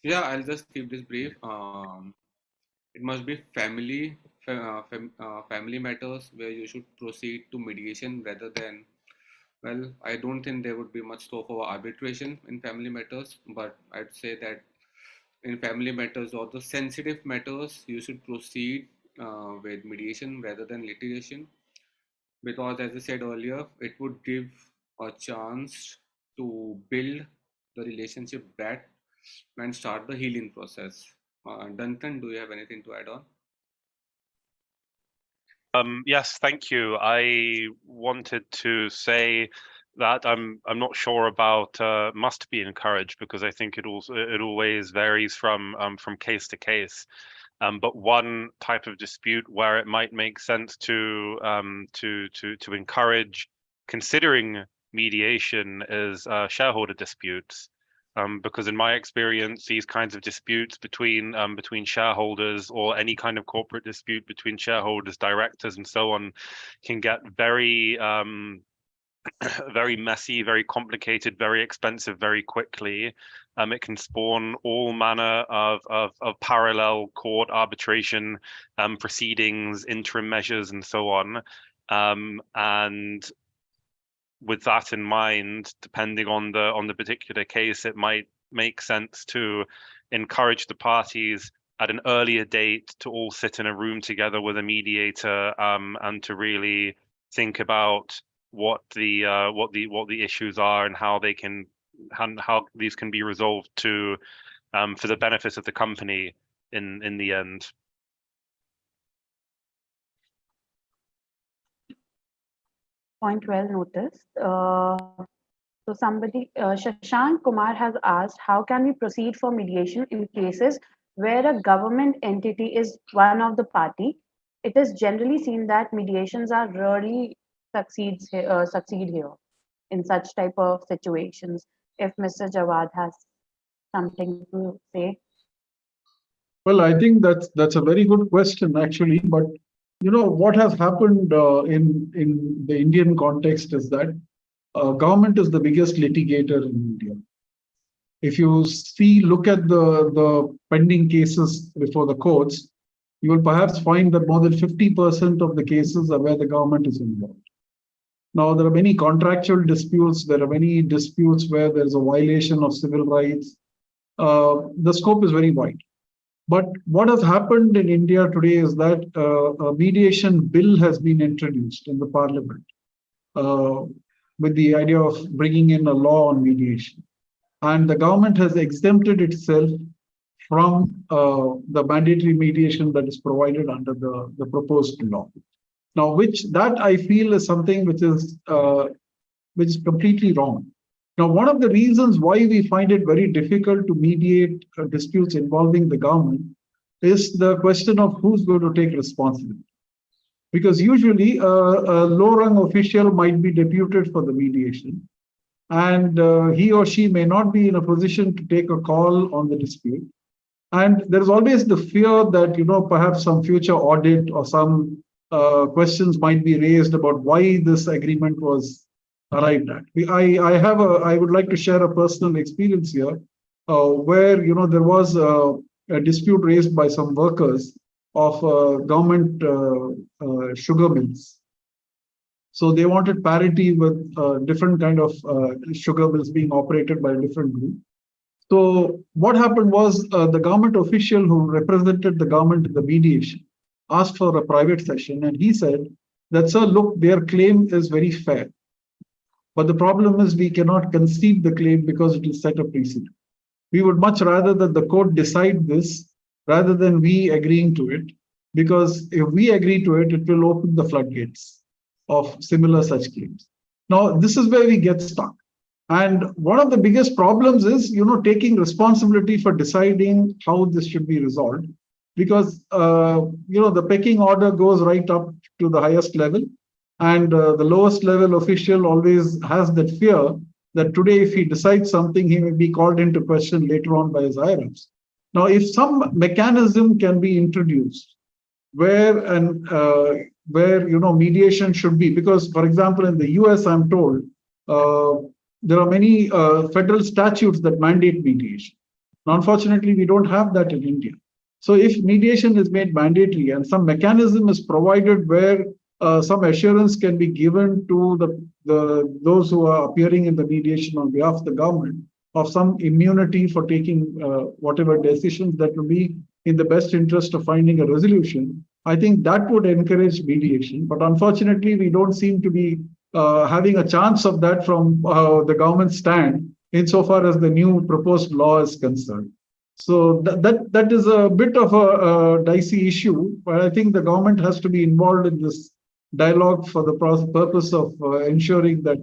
Yeah, I'll just keep this brief. It must be family matters where you should proceed to mediation rather than, well, I don't think there would be much scope for arbitration in family matters, but I'd say that in family matters or the sensitive matters, you should proceed with mediation rather than litigation, because as I said earlier, it would give a chance to build the relationship back and start the healing process. Duncan, do you have anything to add on? Yes, thank you. I wanted to say that I'm not sure about must be encouraged, because I think it always varies from case to case. But one type of dispute where it might make sense to encourage considering mediation is shareholder disputes. Because in my experience, these kinds of disputes between shareholders, or any kind of corporate dispute between shareholders, directors, and so on, can get very very messy, very complicated, very expensive, very quickly. It can spawn all manner of parallel court arbitration proceedings, interim measures, and so on. And with that in mind, depending on the particular case, it might make sense to encourage the parties at an earlier date to all sit in a room together with a mediator, and to really think about what the issues are and how these can be resolved to for the benefit of the company in the end. Point well noticed. So somebody, Shashank Kumar has asked, how can we proceed for mediation in cases where a government entity is one of the party? It is generally seen that mediations are rarely succeed here in such type of situations. If Mr. Jawad has something to say. Well, I think that's a very good question, actually. But what has happened in the Indian context is that government is the biggest litigator in India. If you look at the pending cases before the courts, you will perhaps find that more than 50% of the cases are where the government is involved. Now, there are many contractual disputes. There are many disputes where there is a violation of civil rights. The scope is very wide. But what has happened in India today is that a mediation bill has been introduced in the parliament with the idea of bringing in a law on mediation. And the government has exempted itself from the mandatory mediation that is provided under the proposed law. Now, that I feel is something which is completely wrong. Now, one of the reasons why we find it very difficult to mediate disputes involving the government is the question of who's going to take responsibility. Because usually a low-rung official might be deputed for the mediation, and he or she may not be in a position to take a call on the dispute. And there's always the fear that, perhaps some future audit or some questions might be raised about why this agreement was arrived at. I would like to share a personal experience here where, there was a dispute raised by some workers of government sugar mills. So they wanted parity with different kind of sugar mills being operated by a different group. So what happened was the government official who represented the government in the mediation asked for a private session, and he said that, sir, look, their claim is very fair. But the problem is we cannot concede the claim because it will set a precedent. We would much rather that the court decide this rather than we agreeing to it, because if we agree to it, it will open the floodgates of similar such claims. Now, this is where we get stuck. And one of the biggest problems is, taking responsibility for deciding how this should be resolved, because, the pecking order goes right up to the highest level. And the lowest level official always has that fear that today, if he decides something, he may be called into question later on by his higher-ups. Now, if some mechanism can be introduced where mediation should be, because, for example, in the US, I'm told there are many federal statutes that mandate mediation. Now, unfortunately, we don't have that in India. So if mediation is made mandatory and some mechanism is provided where some assurance can be given to those who are appearing in the mediation on behalf of the government, of some immunity for taking whatever decisions that will be in the best interest of finding a resolution, I think that would encourage mediation. But unfortunately, we don't seem to be having a chance of that from the government stand insofar as the new proposed law is concerned. So that is a bit of a dicey issue, but I think the government has to be involved in this dialogue for the purpose of ensuring that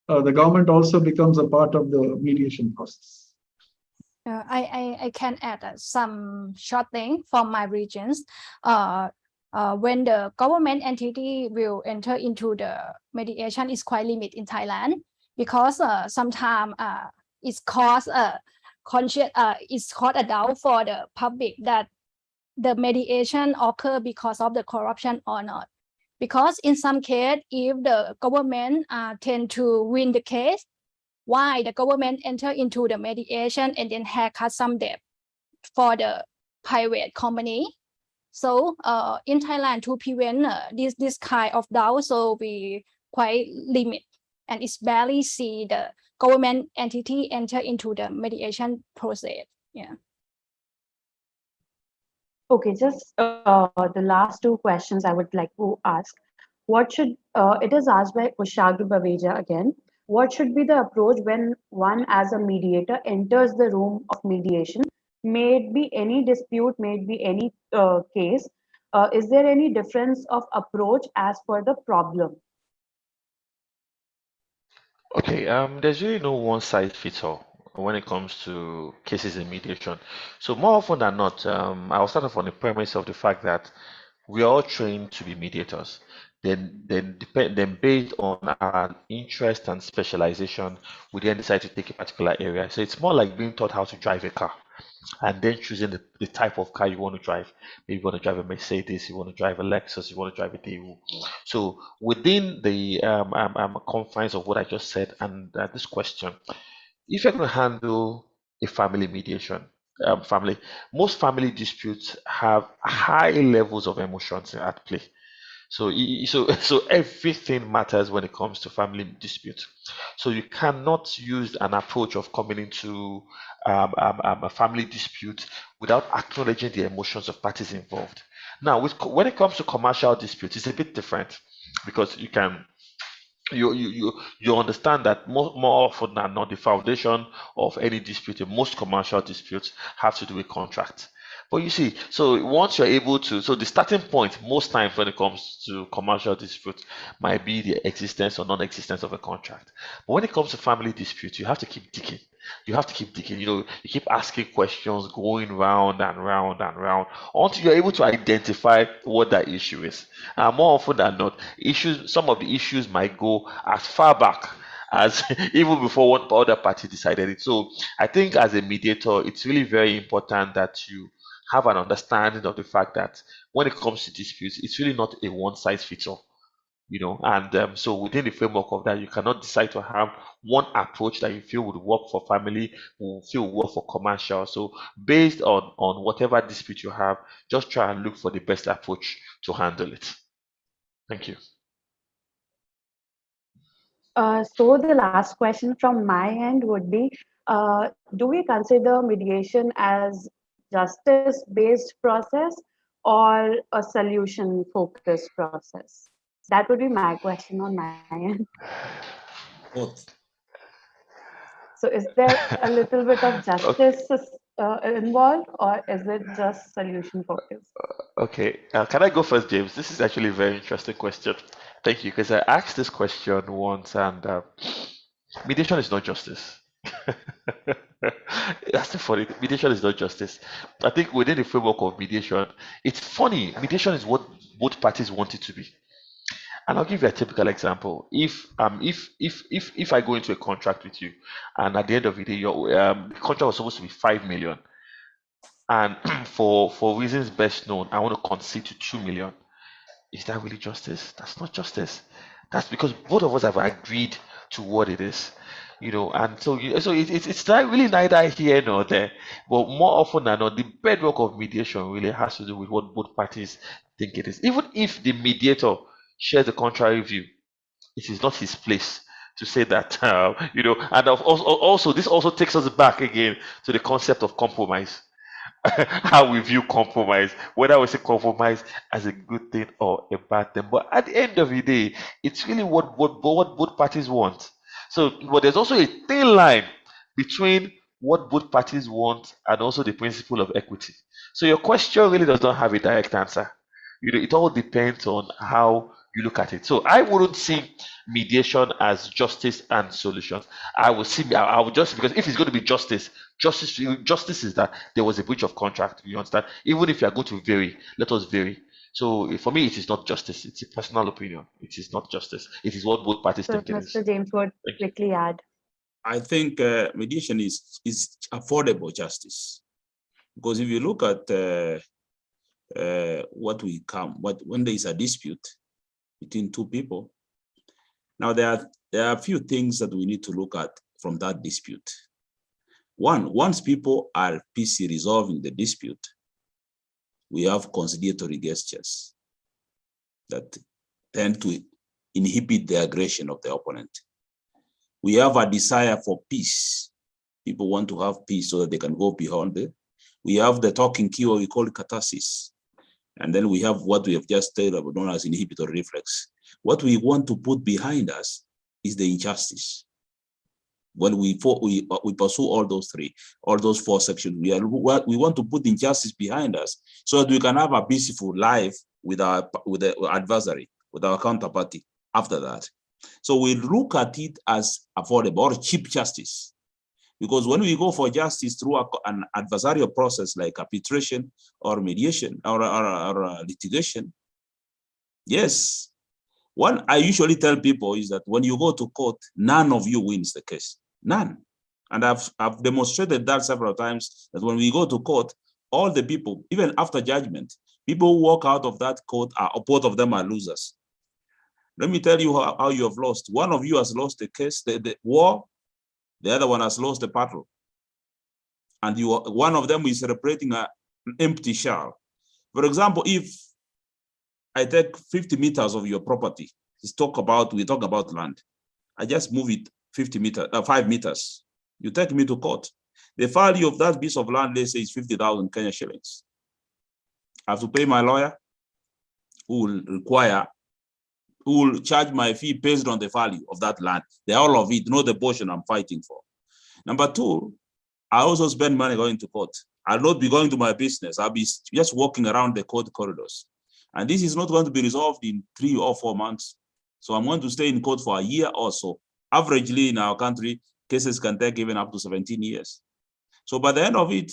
the government also becomes a part of the mediation process. I can add some short thing from my regions. When the government entity will enter into the mediation is quite limited in Thailand, because sometimes it's caused it's caused a doubt for the public that the mediation occur because of the corruption or not. Because in some case, if the government tend to win the case, why the government enter into the mediation and then haircut some debt for the private company. So in Thailand, to prevent this kind of doubt, so we quite limit, and it's barely see the government entity enter into the mediation process. Yeah. Okay, just the last two questions I would like to ask. What should, it is asked by Ushagi Baveja again. What should be the approach when one as a mediator enters the room of mediation? May it be any dispute, may it be any case. Is there any difference of approach as per the problem? Okay, there's really no one size fits all when it comes to cases in mediation. So more often than not, I'll start off on the premise of the fact that we are all trained to be mediators. Then based on our interest and specialization, we then decide to take a particular area. So it's more like being taught how to drive a car, and then choosing the type of car you want to drive. Maybe you want to drive a Mercedes, you want to drive a Lexus, you want to drive a Daewoo. So within the confines of what I just said and this question, if you're going to handle a family mediation, most family disputes have high levels of emotions at play. So everything matters when it comes to family disputes. So you cannot use an approach of coming into a family dispute without acknowledging the emotions of parties involved. Now, when it comes to commercial disputes, it's a bit different, because you understand that more often than not, the foundation of any dispute, most commercial disputes, have to do with contract. But you see, so once you're able to, so the starting point most times when it comes to commercial disputes might be the existence or non-existence of a contract. But when it comes to family disputes, you have to keep digging. You have to keep digging. You keep asking questions, going round and round and round until you're able to identify what that issue is. And more often than not, some of the issues might go as far back as even before one other party decided it. So I think as a mediator, it's really very important that you have an understanding of the fact that when it comes to disputes, it's really not a one-size-fits-all, and so within the framework of that, you cannot decide to have one approach that you feel would work for family, will feel would work for commercial. So based on whatever dispute you have, just try and look for the best approach to handle it. Thank you. So the last question from my end would be, do we consider mediation as justice-based process or a solution-focused process? That would be my question on my end. Both. So is there a little bit of justice involved, or is it just solution-focused? Okay, can I go first, James? This is actually a very interesting question. Thank you, because I asked this question once, and mediation is not justice. That's the funny thing. Mediation is not justice. I think within the framework of mediation, it's funny. Mediation is what both parties want it to be. And I'll give you a typical example. If I go into a contract with you, and at the end of the day, your the contract was supposed to be 5 million, and for reasons best known, I want to concede to 2 million. Is that really justice? That's not justice. That's because both of us have agreed to what it is, and so it's not really neither here nor there. But more often than not, the bedrock of mediation really has to do with what both parties think it is. Even if the mediator shares the contrary view, it is not his place to say that, and also this also takes us back again to the concept of compromise. How we view compromise, whether we say compromise as a good thing or a bad thing. But at the end of the day, it's really what both parties want. So, but there's also a thin line between what both parties want and also the principle of equity. So your question really does not have a direct answer. It all depends on how you look at it. So I wouldn't see mediation as justice and solutions. I would just, because if it's going to be justice is that there was a breach of contract. You understand? Even if you are going to vary, let us vary. So for me, it is not justice. It's a personal opinion. It is not justice. It is what both parties So think it is. Mr. James would Thank you. quickly add. I think mediation is affordable justice, because if you look at when there is a dispute between two people, now there are a few things that we need to look at from that dispute. One, once people are busy resolving the dispute, we have conciliatory gestures that tend to inhibit the aggression of the opponent. We have a desire for peace. People want to have peace so that they can go beyond it. We have the talking key, or we call it catharsis. And then we have what we have just said about known as inhibitory reflex. What we want to put behind us is the injustice. When we pursue all those four sections, we want to put injustice behind us so that we can have a peaceful life with the adversary, with our counterparty after that. So we look at it as affordable or cheap justice, because when we go for justice through an adversarial process like arbitration or mediation or litigation, yes, one I usually tell people is that when you go to court, none of you wins the case, none. And I've demonstrated that several times, that when we go to court, all the people, even after judgment, people who walk out of that court, both of them are losers. Let me tell you how you have lost. One of you has lost the case, the war. The other one has lost the battle. And one of them is celebrating an empty shell. For example, if I take 50 meters of your property, we talk about land. I just move it 5 meters. You take me to court. The value of that piece of land, let's say, is 50,000 Kenya shillings. I have to pay my lawyer, who will charge my fee based on the value of that land. The whole of it, not the portion I'm fighting for. Number two, I also spend money going to court. I'll not be going to my business. I'll be just walking around the court corridors. And this is not going to be resolved in 3 or 4 months. So I'm going to stay in court for a year or so. Averagely in our country, cases can take even up to 17 years. So by the end of it,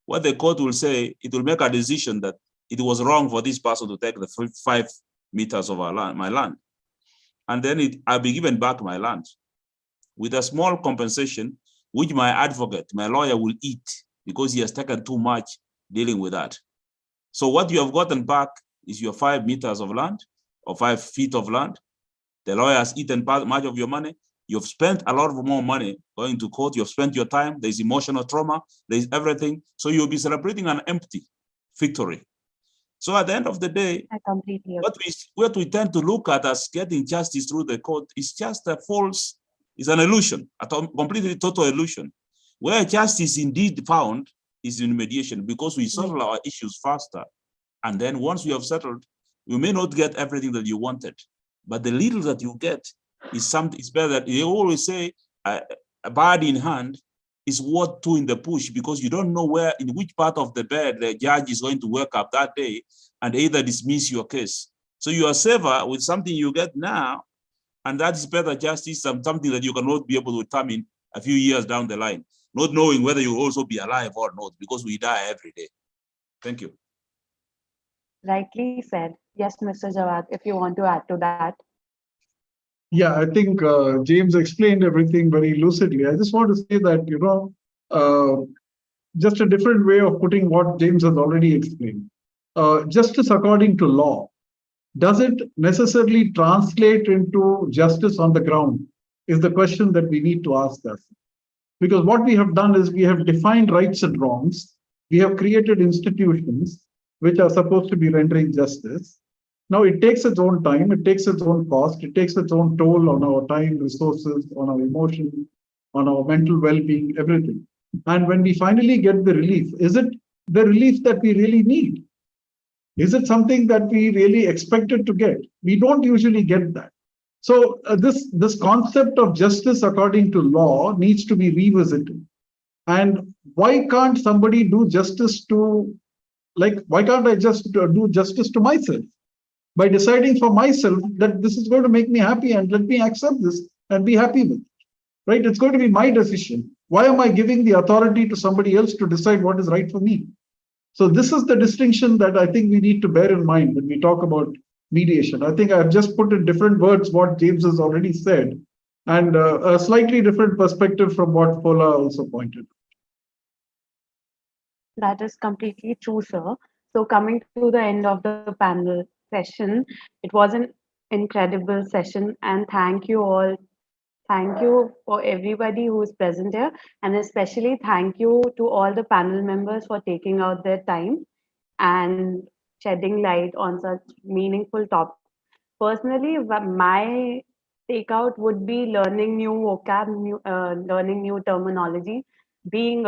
what the court will say, it will make a decision that it was wrong for this person to take the 5 meters of my land. And then I'll be given back my land with a small compensation, which my advocate, my lawyer, will eat because he has taken too much dealing with that. So what you have gotten back is your 5 meters of land or 5 feet of land. The lawyer has eaten much of your money. You've spent a lot more money going to court. You've spent your time. There's emotional trauma. There's everything. So you'll be celebrating an empty victory. So at the end of the day, I completely agree. what we tend to look at as getting justice through the court is just a false, it's an illusion, a completely total illusion. Where justice indeed found is in mediation, because we settle our issues faster. And then once we have settled, you may not get everything that you wanted, but the little that you get is something. It's better. They always say a bird in hand is worth 2 in the bush, because you don't know in which part of the bed the judge is going to wake up that day and either dismiss your case. So you are safer with something you get now, and that is better justice than something that you cannot be able to determine a few years down the line, not knowing whether you will also be alive or not, because we die every day. Thank you. Rightly said. Yes, Mr. Jawad, if you want to add to that. Yeah, I think James explained everything very lucidly. I just want to say that, just a different way of putting what James has already explained. Justice according to law, does it necessarily translate into justice on the ground, is the question that we need to ask us. Because what we have done is we have defined rights and wrongs. We have created institutions which are supposed to be rendering justice. Now, it takes its own time, it takes its own cost, it takes its own toll on our time, resources, on our emotion, on our mental well-being, everything. And when we finally get the relief, is it the relief that we really need? Is it something that we really expected to get? We don't usually get that. So this concept of justice according to law needs to be revisited. And why can't somebody do justice to, like, why can't I just do justice to myself? By deciding for myself that this is going to make me happy and let me accept this and be happy with it, right? It's going to be my decision. Why am I giving the authority to somebody else to decide what is right for me? So this is the distinction that I think we need to bear in mind when we talk about mediation. I think I've just put in different words what James has already said, and a slightly different perspective from what Fola also pointed. That is completely true, sir. So coming to the end of the panel session, it was an incredible session, and thank you all. Thank you for everybody who is present here, and especially thank you to all the panel members for taking out their time and shedding light on such meaningful topics. Personally, my takeout would be learning new vocab, learning new terminology, being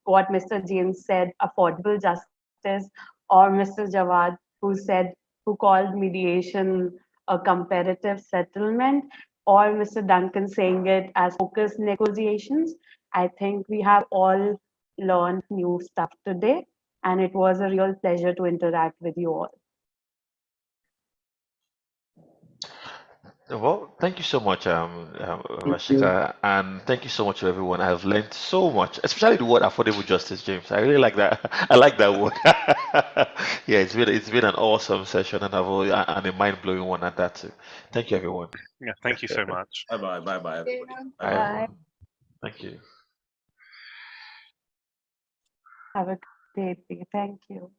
what Mr. James said, affordable justice, or Mr. Jawad, who called mediation a comparative settlement, or Mr. Duncan saying it as focused negotiations. I think we have all learned new stuff today, and it was a real pleasure to interact with you all. Well, thank you so much, Rashika, and thank you so much to everyone. I've learned so much, especially the word affordable justice, James. I really like that. I like that word. Yeah, it's been an awesome session and and a mind blowing one at that too. Thank you, everyone. Yeah, thank you so much. Bye bye, bye bye, everybody. Bye, Bye. everyone. Thank you. Have a great day. Thank you.